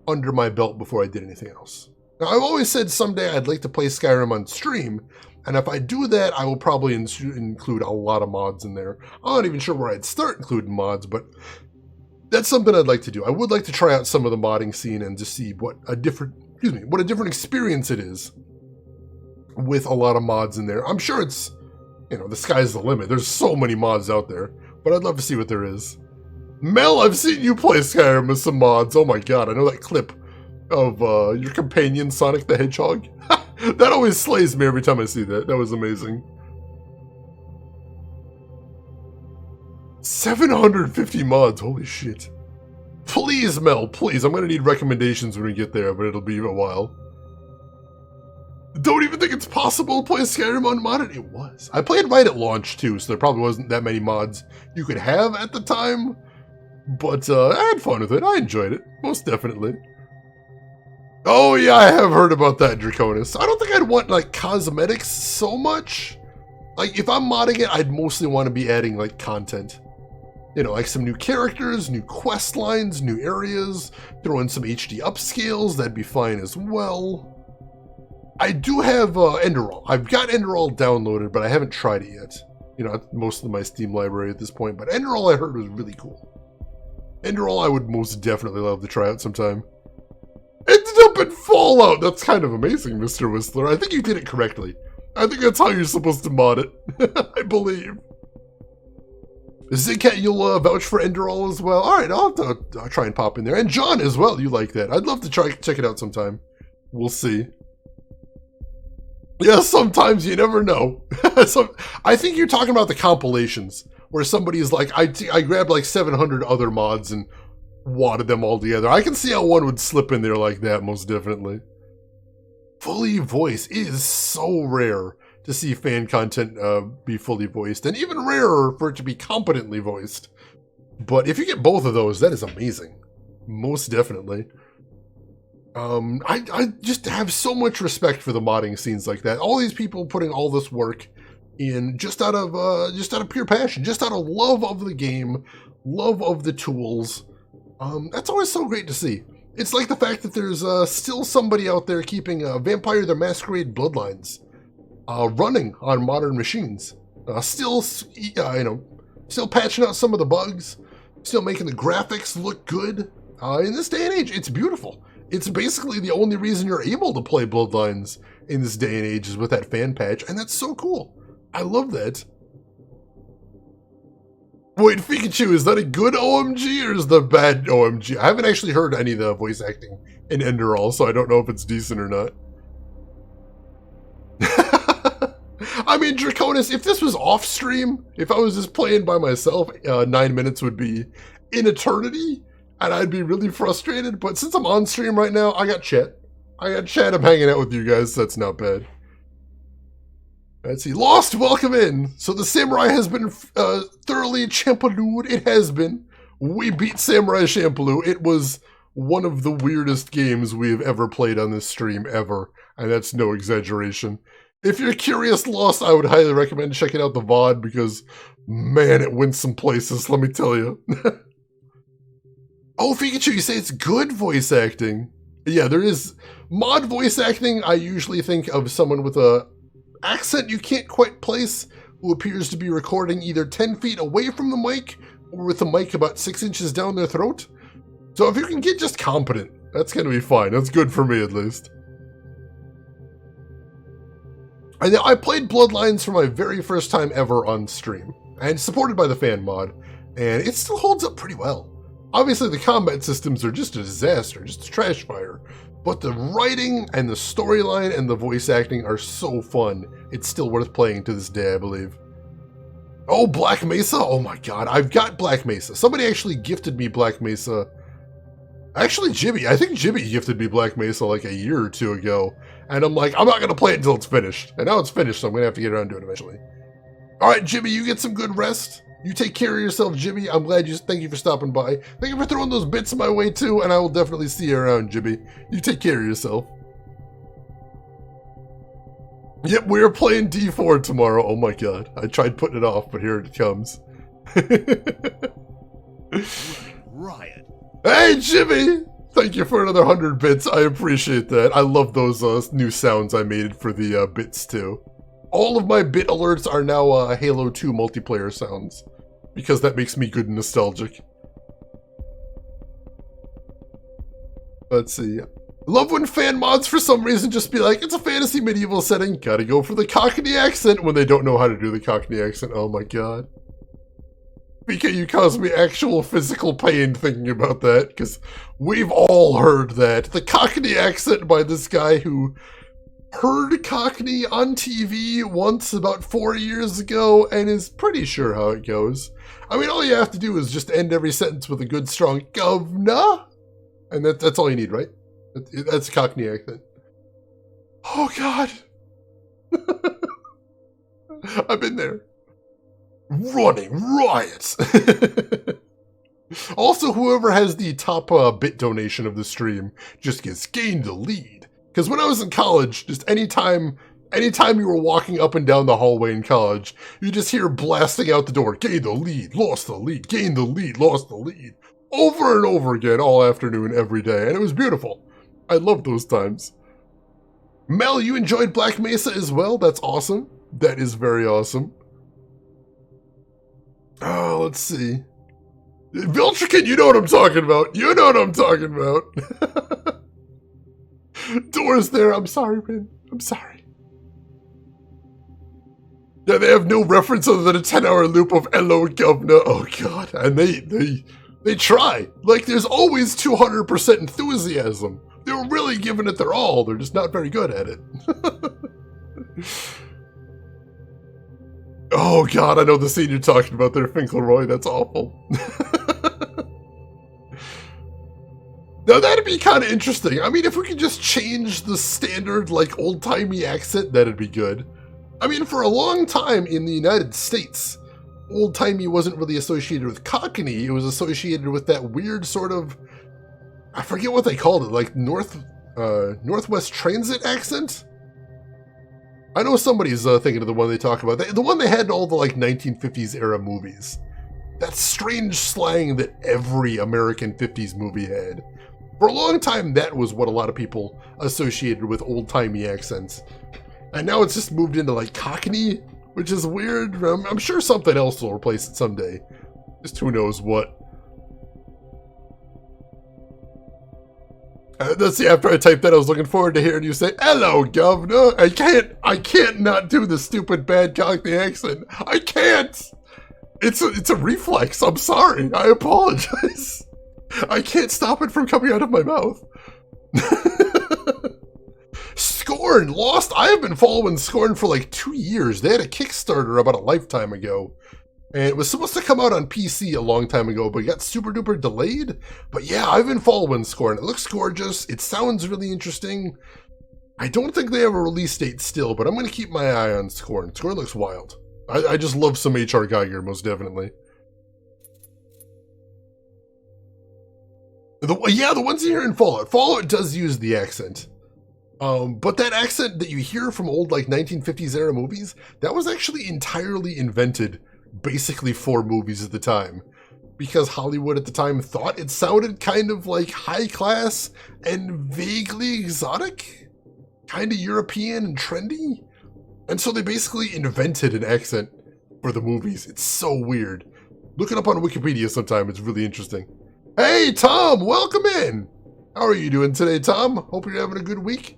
under my belt before I did anything else. Now, I've always said someday I'd like to play Skyrim on stream, and if I do that, I will probably include a lot of mods in there. I'm not even sure where I'd start including mods, but that's something I'd like to do. I would like to try out some of the modding scene and just see what a different experience it is with a lot of mods in there. I'm sure it's, you know, the sky's the limit. There's so many mods out there, but I'd love to see what there is. Mel, I've seen you play Skyrim with some mods. Oh my god, I know that clip of your companion, Sonic the Hedgehog. That always slays me every time I see that. That was amazing. 750 mods, holy shit. Please, Mel, please. I'm gonna need recommendations when we get there, but it'll be a while. Don't even think it's possible to play Skyrim unmodded. It was. I played right at launch too, so there probably wasn't that many mods you could have at the time. But I had fun with it. I enjoyed it, most definitely. Oh yeah, I have heard about that, Draconis. I don't think I'd want like cosmetics so much. Like if I'm modding it, I'd mostly want to be adding like content. You know, like some new characters, new quest lines, new areas, throw in some HD upscales, that'd be fine as well. I do have Enderall. I've got Enderall downloaded, but I haven't tried it yet. You know, most of my Steam library at this point, but Enderall I heard was really cool. Enderall I would most definitely love to try out sometime. Ended up in Fallout! That's kind of amazing, Mr. Whistler. I think you did it correctly. I think that's how you're supposed to mod it. I believe. Zigcat, you'll vouch for Enderall as well? Alright, I'll have to try and pop in there. And John as well, you like that. I'd love to check it out sometime. We'll see. Yeah, sometimes you never know. I think you're talking about the compilations, where somebody's like, I grabbed like 700 other mods and wadded them all together. I can see how one would slip in there like that, most definitely. Fully voiced. It is so rare to see fan content be fully voiced, and even rarer for it to be competently voiced. But if you get both of those, that is amazing. Most definitely. I just have so much respect for the modding scenes like that. All these people putting all this work in just out of pure passion, just out of love of the game, Love of the tools. That's always so great to see. It's like the fact that there's still somebody out there keeping Vampire the Masquerade Bloodlines running on modern machines. Still patching out some of the bugs. Still making the graphics look good. In this day and age, it's beautiful. It's basically the only reason you're able to play Bloodlines in this day and age is with that fan patch, and that's so cool. I love that. Wait, Pikachu, is that a good OMG or is the bad OMG? I haven't actually heard any of the voice acting in Enderall, so I don't know if it's decent or not. I mean, Draconis, if this was off stream, if I was just playing by myself, 9 minutes would be an eternity, and I'd be really frustrated. But since I'm on stream right now, I got chat. I'm hanging out with you guys, so that's not bad. Let's see. Lost, welcome in. So the Samurai has been thoroughly Champlooed. It has been. We beat Samurai Champloo. It was one of the weirdest games we have ever played on this stream, ever. And that's no exaggeration. If you're curious, Lost, I would highly recommend checking out the VOD because, man, it went some places, let me tell you. Oh, Pikachu, you say it's good voice acting. Yeah, there is. Mod voice acting, I usually think of someone with a accent you can't quite place, who appears to be recording either 10 feet away from the mic or with the mic about 6 inches down their throat. So if you can get just competent, that's going to be fine. That's good for me, at least. And I played Bloodlines for my very first time ever on stream, and supported by the fan mod, and it still holds up pretty well. Obviously, the combat systems are just a disaster, just a trash fire. But the writing and the storyline and the voice acting are so fun. It's still worth playing to this day, I believe. Oh, Black Mesa? Oh my god, I've got Black Mesa. Somebody actually gifted me Black Mesa. Actually, Jibby. I think Jibby gifted me Black Mesa like a year or two ago. And I'm like, I'm not going to play it until it's finished. And now it's finished, so I'm going to have to get around to it eventually. Alright, Jibby, you get some good rest. You take care of yourself, Jibby. I'm glad you. Thank you for stopping by. Thank you for throwing those bits my way too, and I will definitely see you around, Jibby. You take care of yourself. Yep, we're playing D4 tomorrow. Oh my god. I tried putting it off, but here it comes. Riot. Hey, Jibby! Thank you for another 100 bits. I appreciate that. I love those new sounds I made for the bits too. All of my bit alerts are now Halo 2 multiplayer sounds, because that makes me good and nostalgic. Let's see. Love when fan mods for some reason just be like, it's a fantasy medieval setting, gotta go for the Cockney accent when they don't know how to do the Cockney accent. Oh my god. BK, you caused me actual physical pain thinking about that, because we've all heard that. The Cockney accent by this guy who heard Cockney on TV once about 4 years ago and is pretty sure how it goes. I mean, all you have to do is just end every sentence with a good strong governor, and that's all you need, right? That's a Cockney accent. Oh god. I've been there. Running riots. Also, whoever has the top bit donation of the stream just gets gained the lead. Because when I was in college, just anytime you were walking up and down the hallway in college, you just hear blasting out the door, gain the lead, lost the lead, gain the lead, lost the lead. Over and over again all afternoon, every day. And it was beautiful. I loved those times. Mel, you enjoyed Black Mesa as well? That's awesome. That is very awesome. Oh, let's see. Viltrican, you know what I'm talking about. You know what I'm talking about. Doors there. I'm sorry, man. I'm sorry. Yeah, they have no reference other than a 10-hour loop of "Hello, Governor." Oh god, and they try. Like, there's always 200% enthusiasm. They're really giving it their all. They're just not very good at it. Oh god, I know the scene you're talking about there, Finkelroy. That's awful. Now, that'd be kind of interesting. I mean, if we could just change the standard, like, old-timey accent, that'd be good. I mean, for a long time in the United States, old-timey wasn't really associated with Cockney. It was associated with that weird sort of, I forget what they called it, like Northwest Transit accent? I know somebody's thinking of the one they talk about. The one they had in all the, like, 1950s era movies. That strange slang that every American 50s movie had. For a long time, that was what a lot of people associated with old-timey accents. And now it's just moved into like Cockney, which is weird. I'm sure something else will replace it someday. Just who knows what. Let's see, after I typed that, I was looking forward to hearing you say, "Hello, Governor." I can't not do the stupid bad Cockney accent. I can't. It's a reflex. I'm sorry. I apologize. I can't stop it from coming out of my mouth. Scorn, Lost. I have been following Scorn for like 2 years. They had a Kickstarter about a lifetime ago. And it was supposed to come out on PC a long time ago, but it got super duper delayed. But yeah, I've been following Scorn. It looks gorgeous. It sounds really interesting. I don't think they have a release date still, but I'm going to keep my eye on Scorn. Scorn looks wild. I just love some H.R. Geiger, most definitely. The ones you hear in Fallout. Fallout does use the accent. But that accent that you hear from old, like, 1950s era movies, that was actually entirely invented basically for movies at the time. Because Hollywood at the time thought it sounded kind of like high class and vaguely exotic. Kind of European and trendy. And so they basically invented an accent for the movies. It's so weird. Look it up on Wikipedia sometime. It's really interesting. Hey, Tom, welcome in. How are you doing today, Tom? Hope you're having a good week.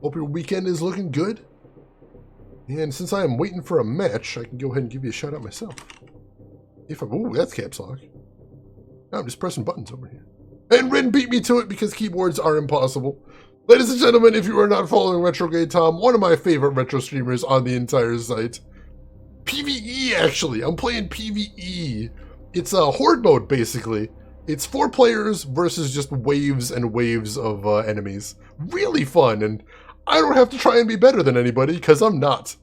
Hope your weekend is looking good. And since I am waiting for a match, I can go ahead and give you a shout out myself. Ooh, that's caps lock. No, I'm just pressing buttons over here. And Rin beat me to it because keyboards are impossible. Ladies and gentlemen, if you are not following Retrograde Tom, one of my favorite retro streamers on the entire site. PvE, actually. I'm playing PvE. It's a horde mode, basically. It's 4 players versus just waves and waves of enemies. Really fun, and I don't have to try and be better than anybody, because I'm not.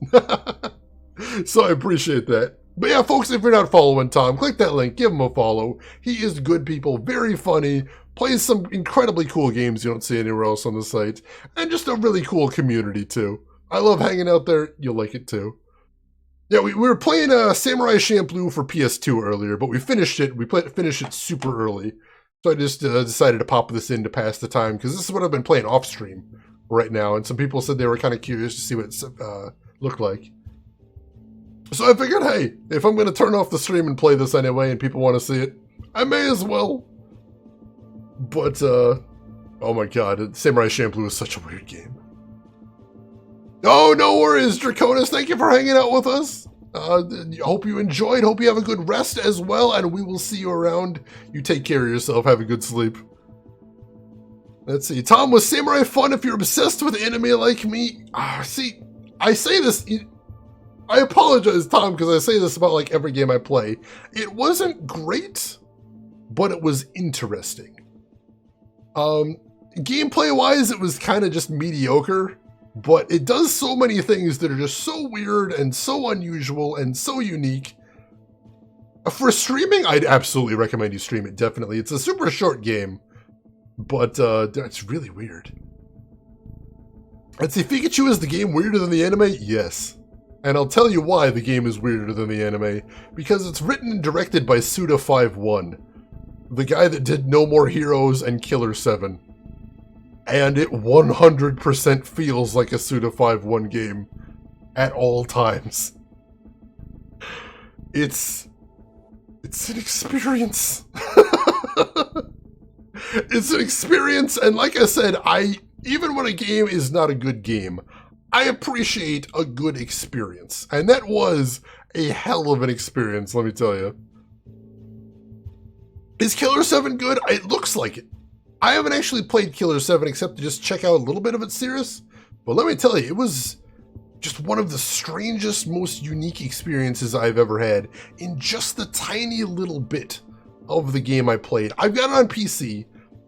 So I appreciate that. But yeah, folks, if you're not following Tom, click that link, give him a follow. He is good people, very funny, plays some incredibly cool games you don't see anywhere else on the site, and just a really cool community, too. I love hanging out there. You'll like it, too. Yeah, we were playing Samurai Champloo for PS2 earlier, but we finished it. We finished it super early. So I just decided to pop this in to pass the time, because this is what I've been playing off-stream right now, and some people said they were kind of curious to see what it looked like. So I figured, hey, if I'm going to turn off the stream and play this anyway, and people want to see it, I may as well. But, oh my god, Samurai Champloo is such a weird game. Oh, no worries, Draconis. Thank you for hanging out with us. Hope you enjoyed. Hope you have a good rest as well, and we will see you around. You take care of yourself. Have a good sleep. Let's see. Tom, was Samurai fun if you're obsessed with anime like me? See, I say this... I apologize, Tom, because I say this about like every game I play. It wasn't great, but it was interesting. Gameplay-wise, it was kind of just mediocre, but it does so many things that are just so weird and so unusual and so unique. For streaming, I'd absolutely recommend you stream it, definitely. It's a super short game, but it's really weird. Let's see, Pikachu is the game weirder than the anime? Yes. And I'll tell you why the game is weirder than the anime. Because it's written and directed by Suda51. The guy that did No More Heroes and Killer 7. And it 100% feels like a Suda51 game. At all times. It's an experience. It's an experience, and like I said, even when a game is not a good game, I appreciate a good experience. And that was a hell of an experience, let me tell you. Is Killer 7 good? It looks like it. I haven't actually played Killer 7 except to just check out a little bit of its series. But let me tell you, it was just one of the strangest, most unique experiences I've ever had in just the tiny little bit of the game I played. I've got it on PC.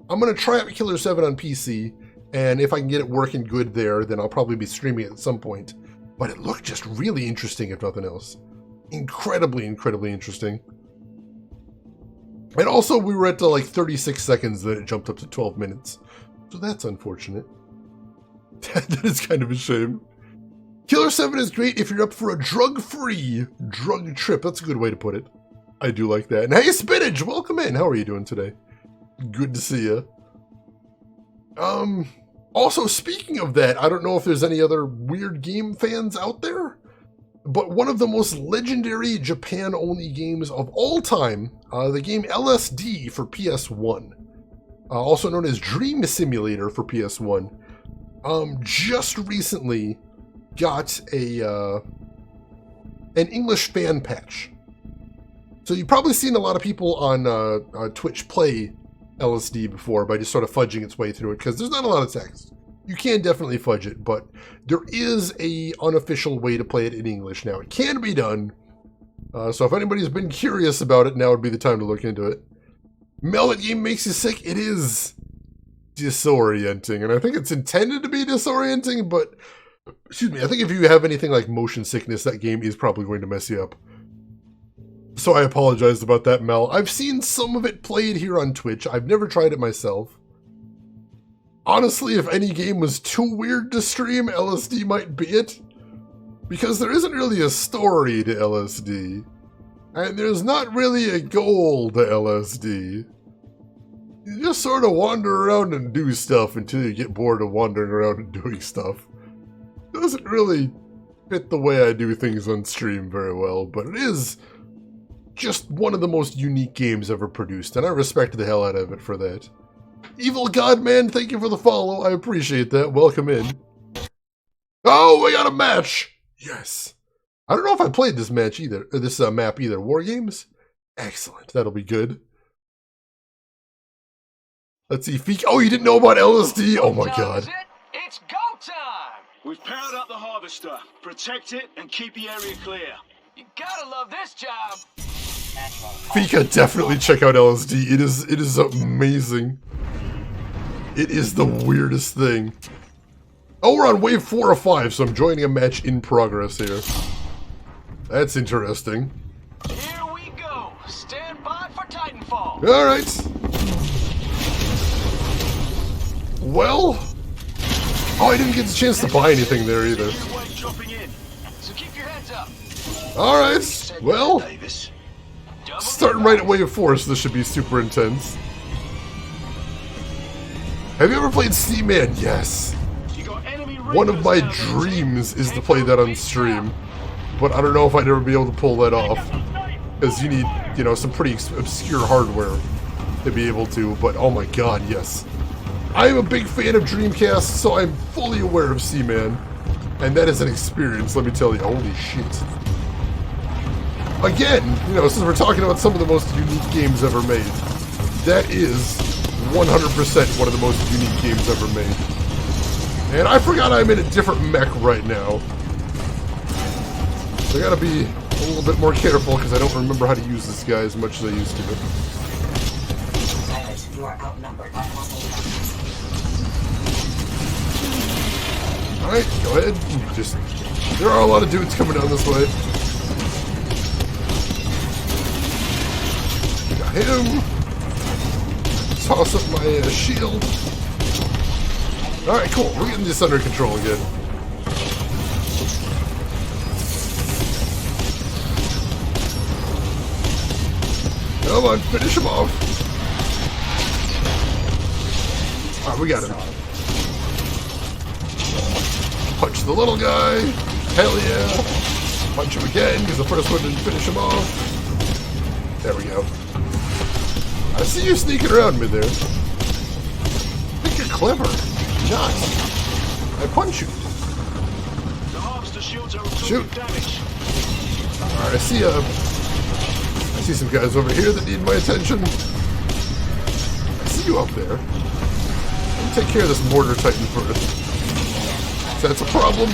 I'm going to try out Killer 7 on PC. And if I can get it working good there, then I'll probably be streaming it at some point. But it looked just really interesting, if nothing else. Incredibly, incredibly interesting. And also, we were at like 36 seconds, then it jumped up to 12 minutes. So that's unfortunate. That is kind of a shame. Killer 7 is great if you're up for a drug-free drug trip. That's a good way to put it. I do like that. And hey, Spinach, welcome in. How are you doing today? Good to see you. Also, speaking of that, I don't know if there's any other weird game fans out there, but one of the most legendary Japan-only games of all time, the game LSD for PS1, also known as Dream Simulator for PS1, just recently got an English fan patch. So you've probably seen a lot of people on Twitch play LSD before by just sort of fudging its way through it, because there's not a lot of text. You can definitely fudge it, but there is a unofficial way to play it in English now. It can be done. So if anybody's been curious about it, now would be the time to look into it. Mel, that game makes you sick. It is disorienting, and I think it's intended to be disorienting, but excuse me, I think if you have anything like motion sickness, that game is probably going to mess you up. So I apologize about that, Mel. I've seen some of it played here on Twitch. I've never tried it myself. Honestly, if any game was too weird to stream, LSD might be it. Because there isn't really a story to LSD. And there's not really a goal to LSD. You just sort of wander around and do stuff until you get bored of wandering around and doing stuff. It doesn't really fit the way I do things on stream very well, but it is just one of the most unique games ever produced, and I respect the hell out of it for that. Evil Godman, thank you for the follow. I appreciate that. Welcome in. Oh, we got a match! Yes. I don't know if I played this match either, or this map either. War Games? Excellent. That'll be good. Let's see. Oh, you didn't know about LSD? Oh my god. It's go time! We've powered up the harvester. Protect it and keep the area clear. You gotta love this job! Fika, definitely check out LSD. It is amazing. It is the weirdest thing. Oh, we're on wave 4 of 5, so I'm joining a match in progress here. That's interesting. Here we go. Stand by for Titanfall. Alright. Well. Oh, I didn't get the chance to buy anything there either. So keep your heads up. Alright. Well. Starting right at wave 4, so this should be super intense. Have you ever played Seaman? Yes. One of my dreams is to play that on stream, but I don't know if I'd ever be able to pull that off, because you need, you know, some pretty obscure hardware to be able to, but oh my god, yes. I am a big fan of Dreamcast, so I'm fully aware of Seaman, and that is an experience, let me tell you. Holy shit. Again, you know, since we're talking about some of the most unique games ever made, that is 100% one of the most unique games ever made. And I forgot I'm in a different mech right now. So I gotta be a little bit more careful because I don't remember how to use this guy as much as I used to. You are outnumbered by Alright, go ahead. Just, there are a lot of dudes coming down this way. Got him. Toss up my shield. Alright, cool. We're getting this under control again. Come on, finish him off. Alright, we got him. Punch the little guy. Hell yeah. Punch him again, because the first one didn't finish him off. There we go. I see you sneaking around me there. I think you're clever. Nice. I punch you. Shoot. Alright, I see some guys over here that need my attention. I see you up there. Let me take care of this mortar titan first. That's a problem.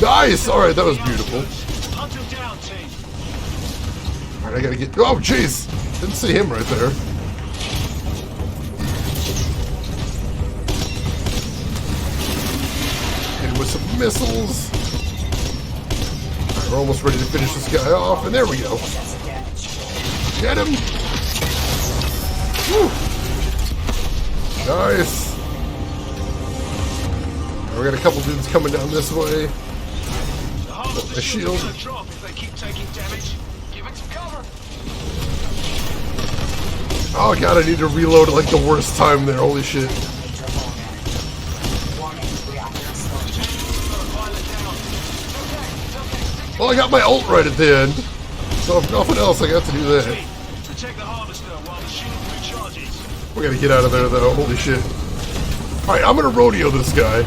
Nice! Alright, that was beautiful. Alright, I gotta get... Oh, jeez! Didn't see him right there. And with some missiles. Alright, we're almost ready to finish this guy off, and there we go. Get him! Woo! Nice! We got a couple dudes coming down this way. A shield. Gonna drop if they keep taking damage. Give it some cover. Oh god, I need to reload at like the worst time there. Holy shit. Well, I got my ult right at the end. So if nothing else, I got to do that. Protect the harvester while the shield recharges. We gotta get out of there though. Holy shit. Alright, I'm gonna rodeo this guy.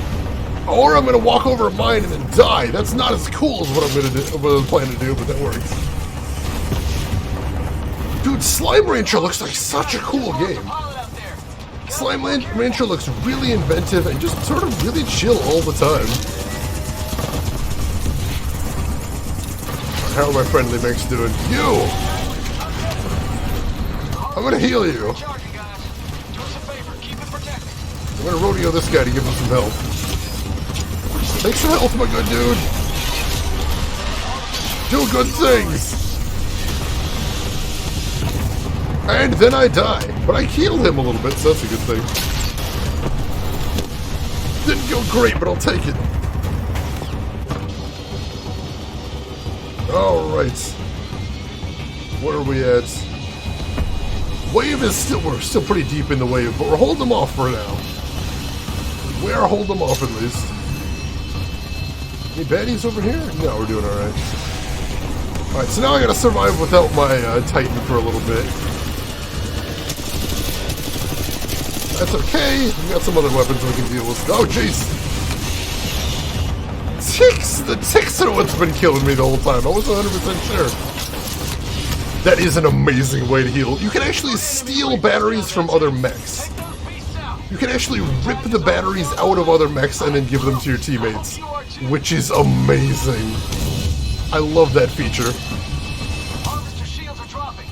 Or I'm gonna walk over a mine and then die. That's not as cool as what I'm gonna do, what I'm planning to do, but that works. Dude, Slime Rancher looks like such a cool game. Slime Rancher looks really inventive and just sort of really chill all the time. How are my friendly mechs doing? You! I'm gonna heal you. I'm gonna rodeo this guy to give him some help. Thanks for the help, my good dude. Do good things. And then I die. But I healed him a little bit, so that's a good thing. Didn't go great, but I'll take it. Alright. Where are we at? Wave is still, we're still pretty deep in the wave, but we're holding them off for now. We are holding them off at least. Any baddies over here? No, we're doing alright. Alright, so now I gotta survive without my Titan for a little bit. That's okay. We got some other weapons we can deal with. Oh, jeez. Ticks! The ticks are what's been killing me the whole time. I wasn't 100% sure. That is an amazing way to heal. You can actually steal batteries from other mechs. You can actually rip the batteries out of other mechs and then give them to your teammates. Which is amazing. I love that feature. Harvester shields are dropping.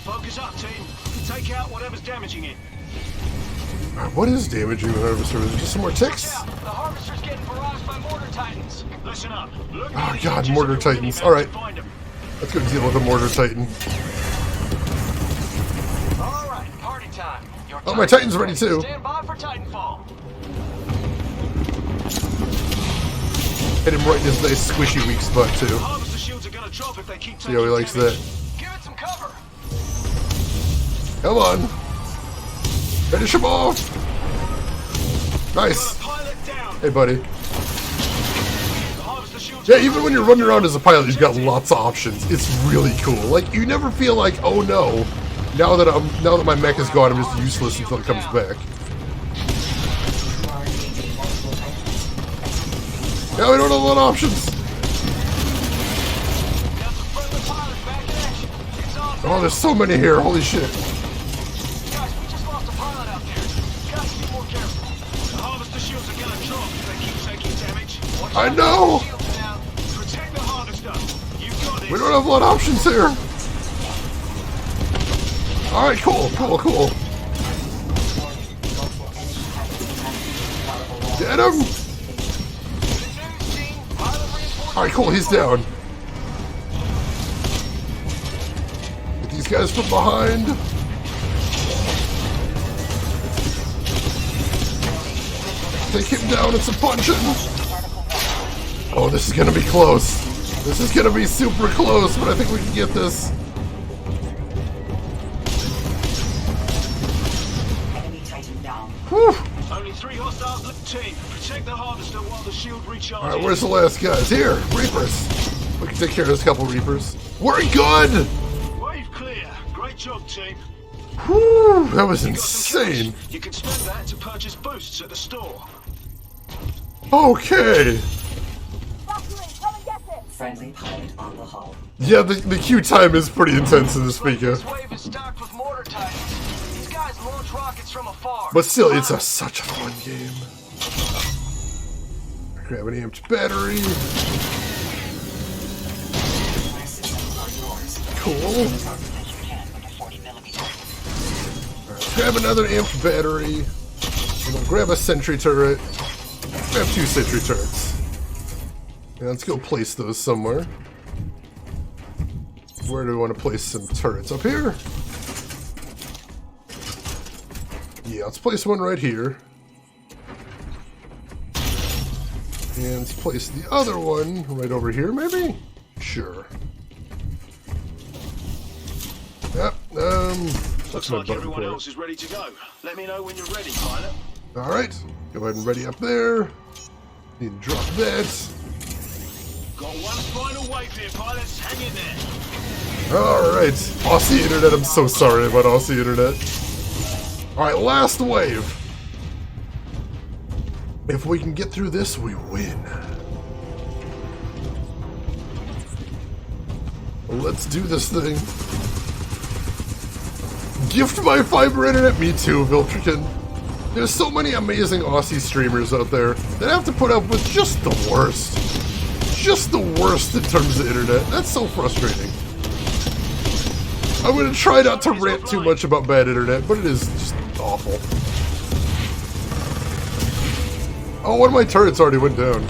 Focus up, team. Take out whatever's damaging it. What is damaging the harvester? Is it just some more ticks? The harvester's getting barraged by mortar titans. Listen up. Look Oh god, mortar titans. Alright. Let's go deal with the mortar titan. All right, party time. Your Oh, my Titan's ready too. Stand by for Titanfall. Hit him right in his nice squishy weak spot too. Harvester shields are gonna drop if they keep See taking how he likes damage. that. Give it some cover. Come on. Finish him off. Nice. Pilot down. Hey, buddy. The harvester shields Yeah, even when you're running around as a pilot, you've got lots of options. It's really cool. Like, you never feel like, oh no, now that my mech is gone, I'm just useless until it comes back. Now we don't have a lot of options. Oh, there's so many here. Holy shit. Guys, we just lost a pilot out there. Gotta be more careful. The harvester shields are gonna drop if they keep taking damage. I know. Shields down. Protect the harvester. You've got this. We don't have a lot of options here. Alright, cool. Get him. Alright, cool. He's down. Get these guys from behind. Take him down and some punching. Oh, this is gonna be close. This is gonna be super close, but I think we can get this. Enemy Titan down. Whew. Only 3 hostiles left. Team, protect the harvester while the shield recharges. Alright, where's the last guys? Here, Reapers. We can take care of this couple Reapers. We're good! Wave clear. Great job, team. Whew, that was You got some cash. insane. You can spend that to purchase boosts at the store. Okay. Friendly pilot on the hull. Yeah, the queue time is pretty intense in this figure. This wave is stocked with mortar titans. These guys launch rockets from afar. But still, it's such a fun game. Grab an amped battery. Cool. Grab another amped battery. And we'll grab a sentry turret. Grab 2 sentry turrets. And let's go place those somewhere. Where do we want to place some turrets? Up here? Yeah, let's place one right here. And let's place the other one right over here, maybe? Sure. Yep, Looks like everyone else is ready to go. Let me know when you're ready, pilot. Alright, go ahead and ready up there. Need to drop that. Got one final wave here, pilots. Hang in there. Alright, Aussie Internet, I'm so sorry about Aussie Internet. Alright, last wave. If we can get through this, we win. Let's do this thing. Gift my fiber internet, me too, Viltrican. There's so many amazing Aussie streamers out there that have to put up with just the worst. Just the worst in terms of internet. That's so frustrating. I'm gonna try not to rant too much about bad internet, but it is just awful. Oh, one of my turrets already went down.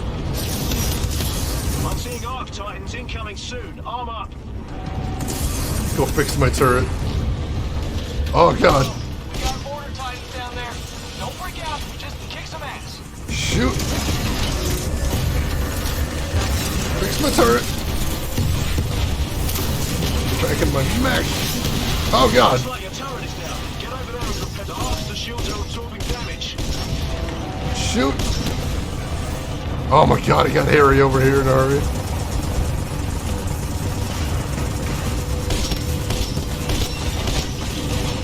I'm seeing Arc Titans incoming soon. Arm up. Go fix my turret. Oh god. We got border titans down there. Don't freak out. Just kick some ass. Shoot. Fix my turret. Back in my mech. Oh god. Looks like your turret is down. Get over there and prepare the halves the shields are absorbing damage. Shoot. Oh my god, I got Harry over here in a hurry.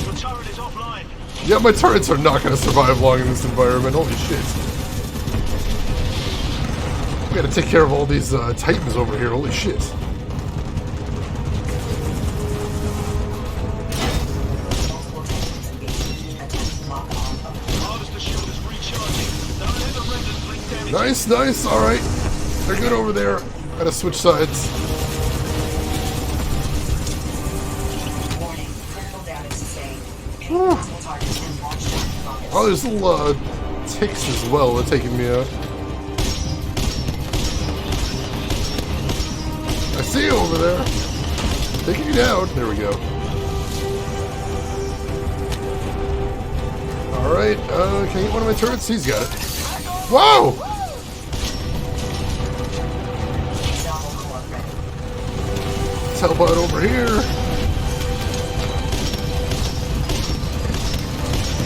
Your turret is offline. Yeah, my turrets are not going to survive long in this environment. Holy shit. We gotta take care of all these Titans over here. Holy shit. Harvester shield is recharging. Don't let the renders blink damage. Nice, nice. Alright. They're good over there. Gotta switch sides. Warning, critical damage sustained. Whew. Multiple targets and launch rockets. Oh, there's little ticks as well. They're taking me out. I see you over there. Taking you down. There we go. Alright, can I get one of my turrets? He's got it. Whoa! Double core ready. Telebot over here.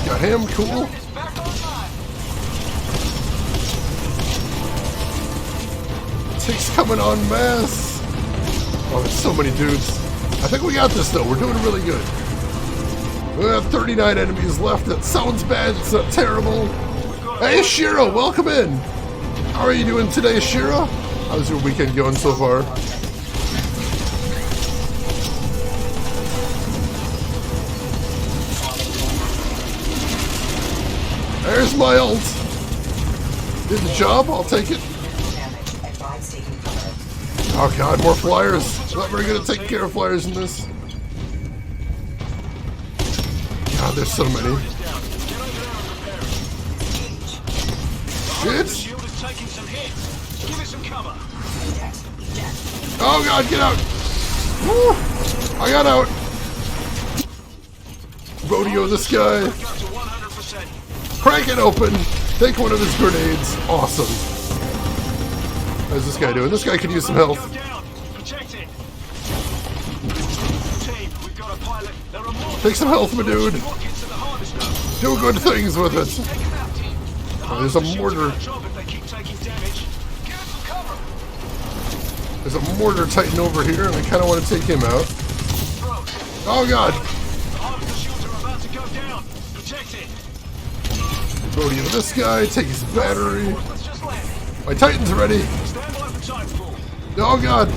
Got him, cool. It's back online. Ticks coming en masse. Oh, there's so many dudes. I think we got this though. We're doing really good. We have 39 enemies left. That sounds bad. It's not terrible. Hey, Shira, welcome in. How are you doing today, Shira? How's your weekend going so far? There's my ult. Did the job. I'll take it. Damage. Advise taking cover. Oh god, more flyers. I'm not very good at taking care of flyers in this. God, there's so many. Turret is down. Get over there and repair it. The Shit. shield is taking some hits. Give it some cover. Oh god, get out. Woo. I got out. Rodeo this guy. Back up to 100%. Crank it open. Take one of his grenades. Awesome. How's this guy doing? This guy could use some health. Go down. Protect it. Team, we've got a pilot. There are more. Take some health, my dude. Rockets to the harvester. Do good things with it. Take him out, team. Oh, there's a Shields mortar. are gonna drop if they keep taking damage. Give him some cover. There's a mortar titan over here, and I kind of want to take him out. Throws. Oh god. The harvester shields are about to go down. Protect it. Rodeo this guy. Take his battery. Let's just land. My titan's ready. Stand by for Titanfall. Oh god.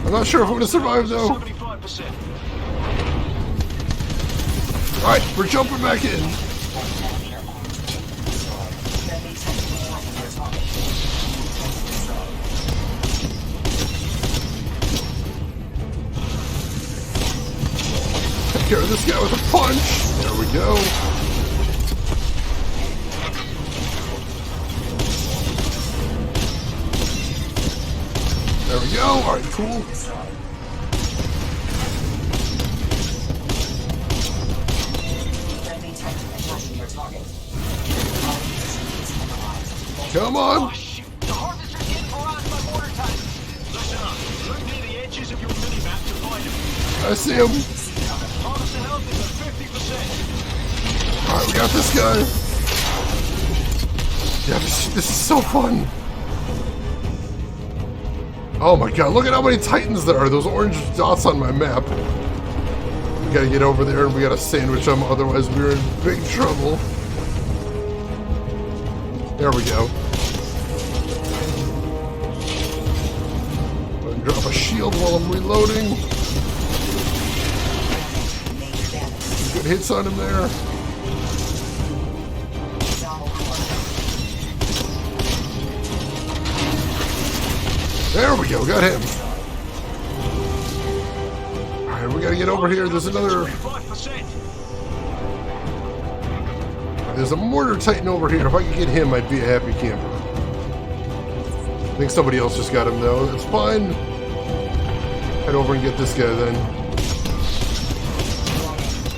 I'm not sure if I'm going to survive though. 75%. Alright, we're jumping back in. Take care of this guy with a punch. There we go. There we go. Alright, cool. Come on. Oh, shoot. The harvester's I see him. Harvesting health is at 50%. Alright, we got this guy. Yeah, this is so fun. Oh my god, look at how many Titans there are. Those orange dots on my map. We gotta get over there and we gotta sandwich them, otherwise we're in big trouble. There we go. Drop a shield while I'm reloading. Good hits on him there. There we go, got him. Alright, we gotta get over here. There's another... 25%. There's a mortar titan over here. If I could get him, I'd be a happy camper. I think somebody else just got him though. That's fine. Head over and get this guy then.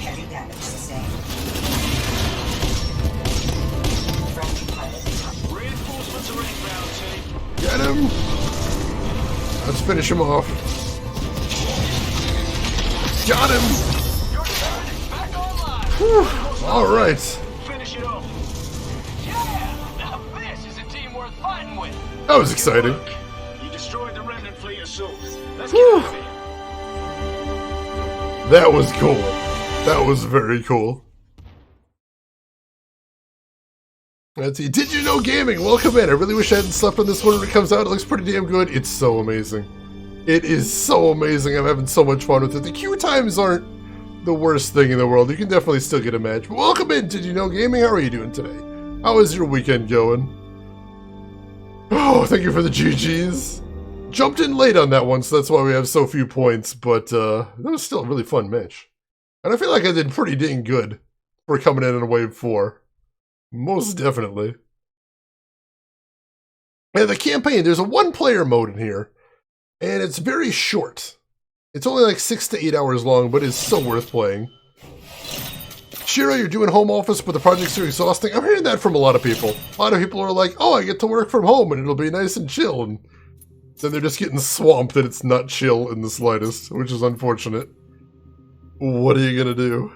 Heavy damage sustained. Reinforcements are inbound, team. Get him! Let's finish him off. Got him! Your turn is back online. Alright. Finish it off. Yeah! Now this is a team worth fighting with. That was exciting. You destroyed the remnant fleet assault. Let's Whew. get out of here. That was cool. That was very cool. Let's see. Did you know gaming? Welcome in. I really wish I hadn't slept on this one when it comes out. It looks pretty damn good. It's so amazing. It is so amazing. I'm having so much fun with it. The queue times aren't the worst thing in the world. You can definitely still get a match. But welcome in. Did you know gaming? How are you doing today? How is your weekend going? Oh, thank you for the GGs. Jumped in late on that one, so that's why we have so few points. But that was still a really fun match. And I feel like I did pretty dang good for coming in on wave 4. Most definitely. And the campaign, there's a 1-player mode in here. And it's very short. It's only like 6 to 8 hours long, but it's so worth playing. Shira, you're doing home office, but the projects are exhausting. I'm hearing that from a lot of people. A lot of people are like, oh, I get to work from home and it'll be nice and chill. And then they're just getting swamped and it's not chill in the slightest, which is unfortunate. What are you gonna do?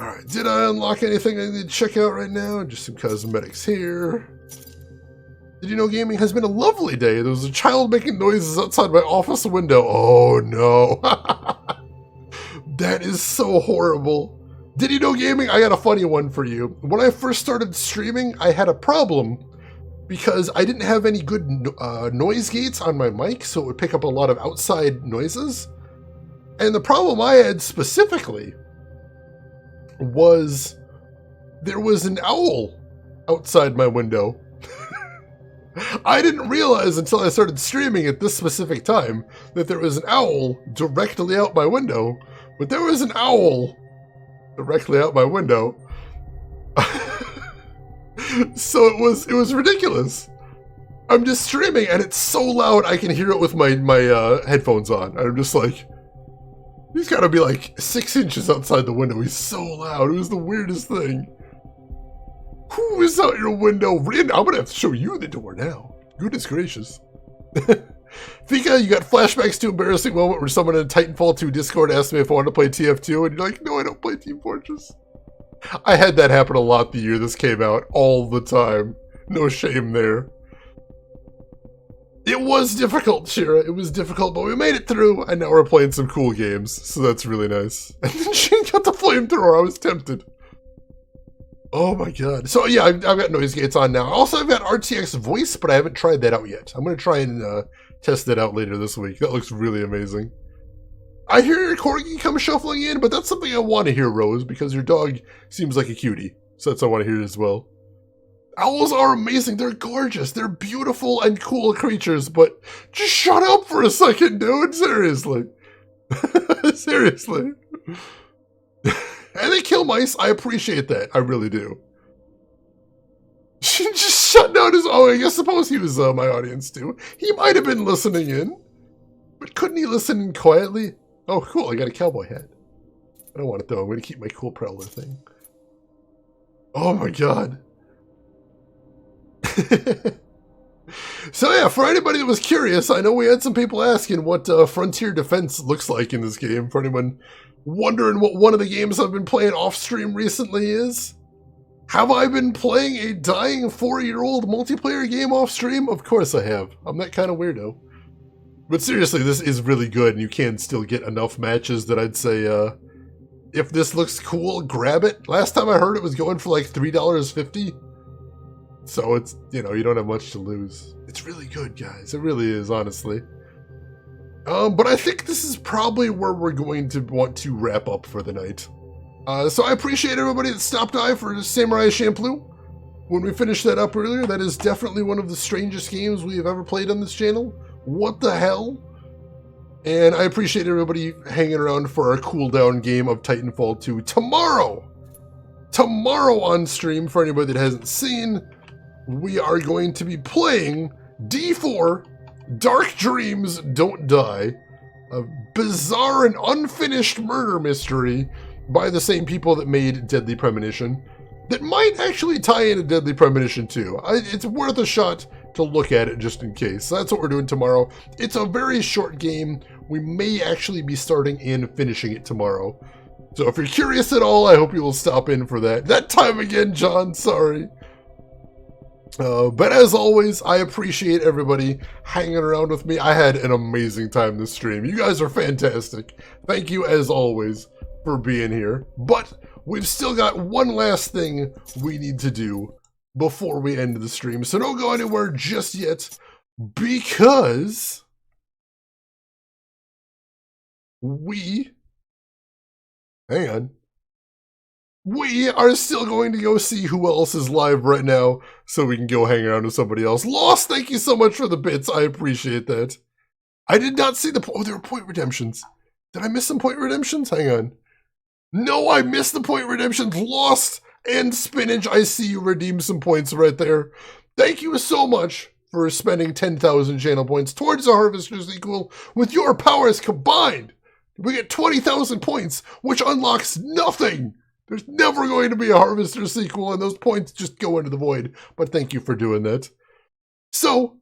Alright, did I unlock anything I need to check out right now? Just some cosmetics here. Did you know gaming has been a lovely day? There was a child making noises outside my office window. Oh no. That is so horrible. Did you know gaming? I got a funny one for you. When I first started streaming, I had a problem because I didn't have any good noise gates on my mic, so it would pick up a lot of outside noises. And the problem I had specifically was there was an owl outside my window. I didn't realize until I started streaming at this specific time that there was an owl directly out my window, but there was an owl directly out my window. So it was ridiculous. I'm just streaming and it's so loud I can hear it with my headphones on. I'm just like, he's gotta be like 6 inches outside the window. He's so loud. It was the weirdest thing. Who is out your window? I'm gonna have to show you the door now. Goodness gracious. Fika, you got flashbacks to embarrassing moment where someone in Titanfall 2 Discord asked me if I wanted to play TF2, and you're like, no, I don't play Team Fortress. I had that happen a lot the year this came out, all the time. No shame there. It was difficult, Shira. It was difficult, but we made it through, and now we're playing some cool games, so that's really nice. And then she got the flamethrower. I was tempted. Oh my god. So yeah, I've got noise gates on now. Also, I've got RTX voice, but I haven't tried that out yet. I'm going to try and test that out later this week. That looks really amazing. I hear your corgi come shuffling in, but that's something I want to hear, Rose, because your dog seems like a cutie. So that's what I want to hear as well. Owls are amazing. They're gorgeous. They're beautiful and cool creatures, but just shut up for a second, dude. Seriously. Seriously. And they kill mice. I appreciate that. I really do. She just shut down his... Oh, I suppose he was my audience too. He might have been listening in. But couldn't he listen in quietly? Oh, cool. I got a cowboy hat. I don't want it though. I'm going to keep my cool prowler thing. Oh my god. So yeah, for anybody that was curious, I know we had some people asking what Frontier Defense looks like in this game. For anyone wondering what one of the games I've been playing off stream recently is, have I been playing a dying 4-year-old multiplayer game off stream? Of course I have. I'm that kind of weirdo. But seriously, this is really good, and you can still get enough matches that I'd say, if this looks cool, grab it. Last time I heard it was going for like $3.50. So it's, you know, you don't have much to lose. It's really good, guys. It really is, honestly. But I think this is probably where we're going to want to wrap up for the night. So I appreciate everybody that stopped by for Samurai Champloo. When we finished that up earlier, that is definitely one of the strangest games we have ever played on this channel. What the hell? And I appreciate everybody hanging around for our cooldown game of Titanfall 2 tomorrow. Tomorrow on stream, for anybody that hasn't seen, we are going to be playing D4 Dark Dreams Don't Die, a bizarre and unfinished murder mystery by the same people that made Deadly Premonition that might actually tie into Deadly Premonition 2. It's worth a shot to look at it just in case. So that's what we're doing tomorrow. It's a very short game. We may actually be starting and finishing it tomorrow. So if you're curious at all, I hope you will stop in for that. That time again, John, sorry. But as always, I appreciate everybody hanging around with me. I had an amazing time this stream. You guys are fantastic. Thank you, as always, for being here. But we've still got one last thing we need to do before we end the stream. So don't go anywhere just yet, because hang on. We are still going to go see who else is live right now so we can go hang around with somebody else. Lost, thank you so much for the bits. I appreciate that. I did not see the... Oh, there were point redemptions. Did I miss some point redemptions? Hang on. No, I missed the point redemptions. Lost and Spinach, I see you redeem some points right there. Thank you so much for spending 10,000 channel points towards the Harvester's equal. With your powers combined, we get 20,000 points, which unlocks nothing. There's never going to be a Harvester sequel, and those points just go into the void. But thank you for doing that. So,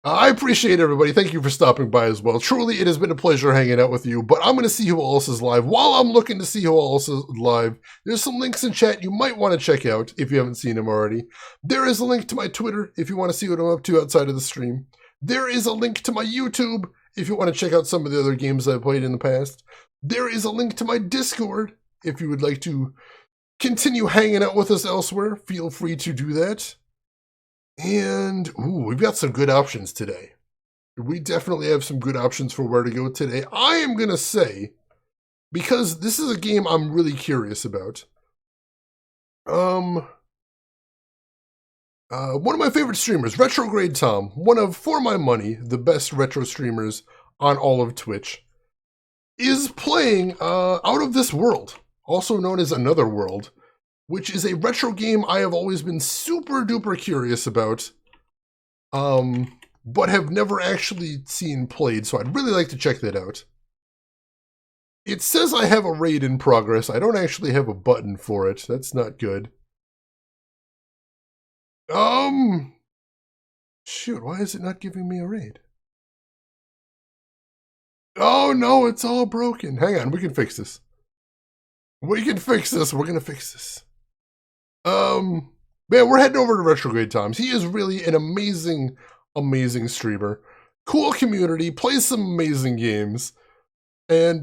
I appreciate everybody. Thank you for stopping by as well. Truly, it has been a pleasure hanging out with you. But I'm going to see who else is live. While I'm looking to see who else is live, there's some links in chat you might want to check out if you haven't seen them already. There is a link to my Twitter if you want to see what I'm up to outside of the stream. There is a link to my YouTube if you want to check out some of the other games I've played in the past. There is a link to my Discord if you would like to continue hanging out with us elsewhere. Feel free to do that. And, ooh, we've got some good options today. We definitely have some good options for where to go today. I am going to say, because this is a game I'm really curious about. One of my favorite streamers, Retrograde Tom, one of, for my money, the best retro streamers on all of Twitch, is playing Out of This World, also known as Another World, which is a retro game I have always been super duper curious about, but have never actually seen played, so I'd really like to check that out. It says I have a raid in progress. I don't actually have a button for it. That's not good. Shoot, why is it not giving me a raid? Oh no, it's all broken. Hang on, we can fix this. We can fix this. We're gonna fix this. Man, we're heading over to Retrograde Times. He is really an amazing, amazing streamer. Cool community, plays some amazing games, and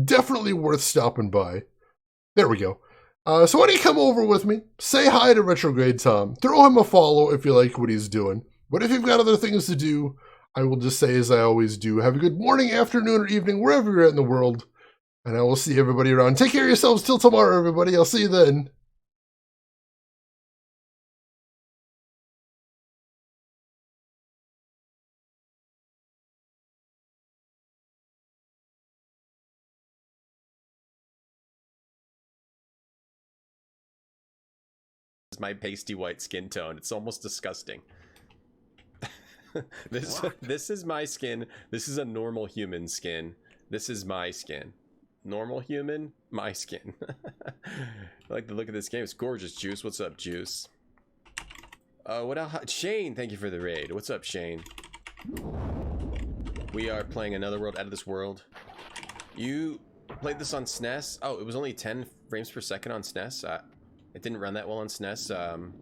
definitely worth stopping by. There we go. So why don't you come over with me, say hi to Retrograde Tom, throw him a follow if you like what he's doing. But if you've got other things to do, I will just say as I always do, have a good morning, afternoon, or evening, wherever you're at in the world, and I will see everybody around. Take care of yourselves till tomorrow, everybody. I'll see you then. My pasty white skin tone. It's almost disgusting. This is my skin. This is a normal human skin. This is my skin. Normal human, my skin. I like the look of this game. It's gorgeous, Juice. What's up, Juice? What else? Shane, thank you for the raid. What's up, Shane? We are playing Another World Out of This World. You played this on SNES? Oh, it was only 10 frames per second on SNES. It didn't run that well on SNES.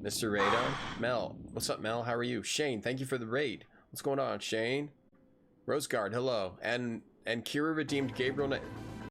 Mr. Radon. Mel. What's up, Mel? How are you? Shane, thank you for the raid. What's going on, Shane? Roseguard, hello. And Kira redeemed Gabriel Knight.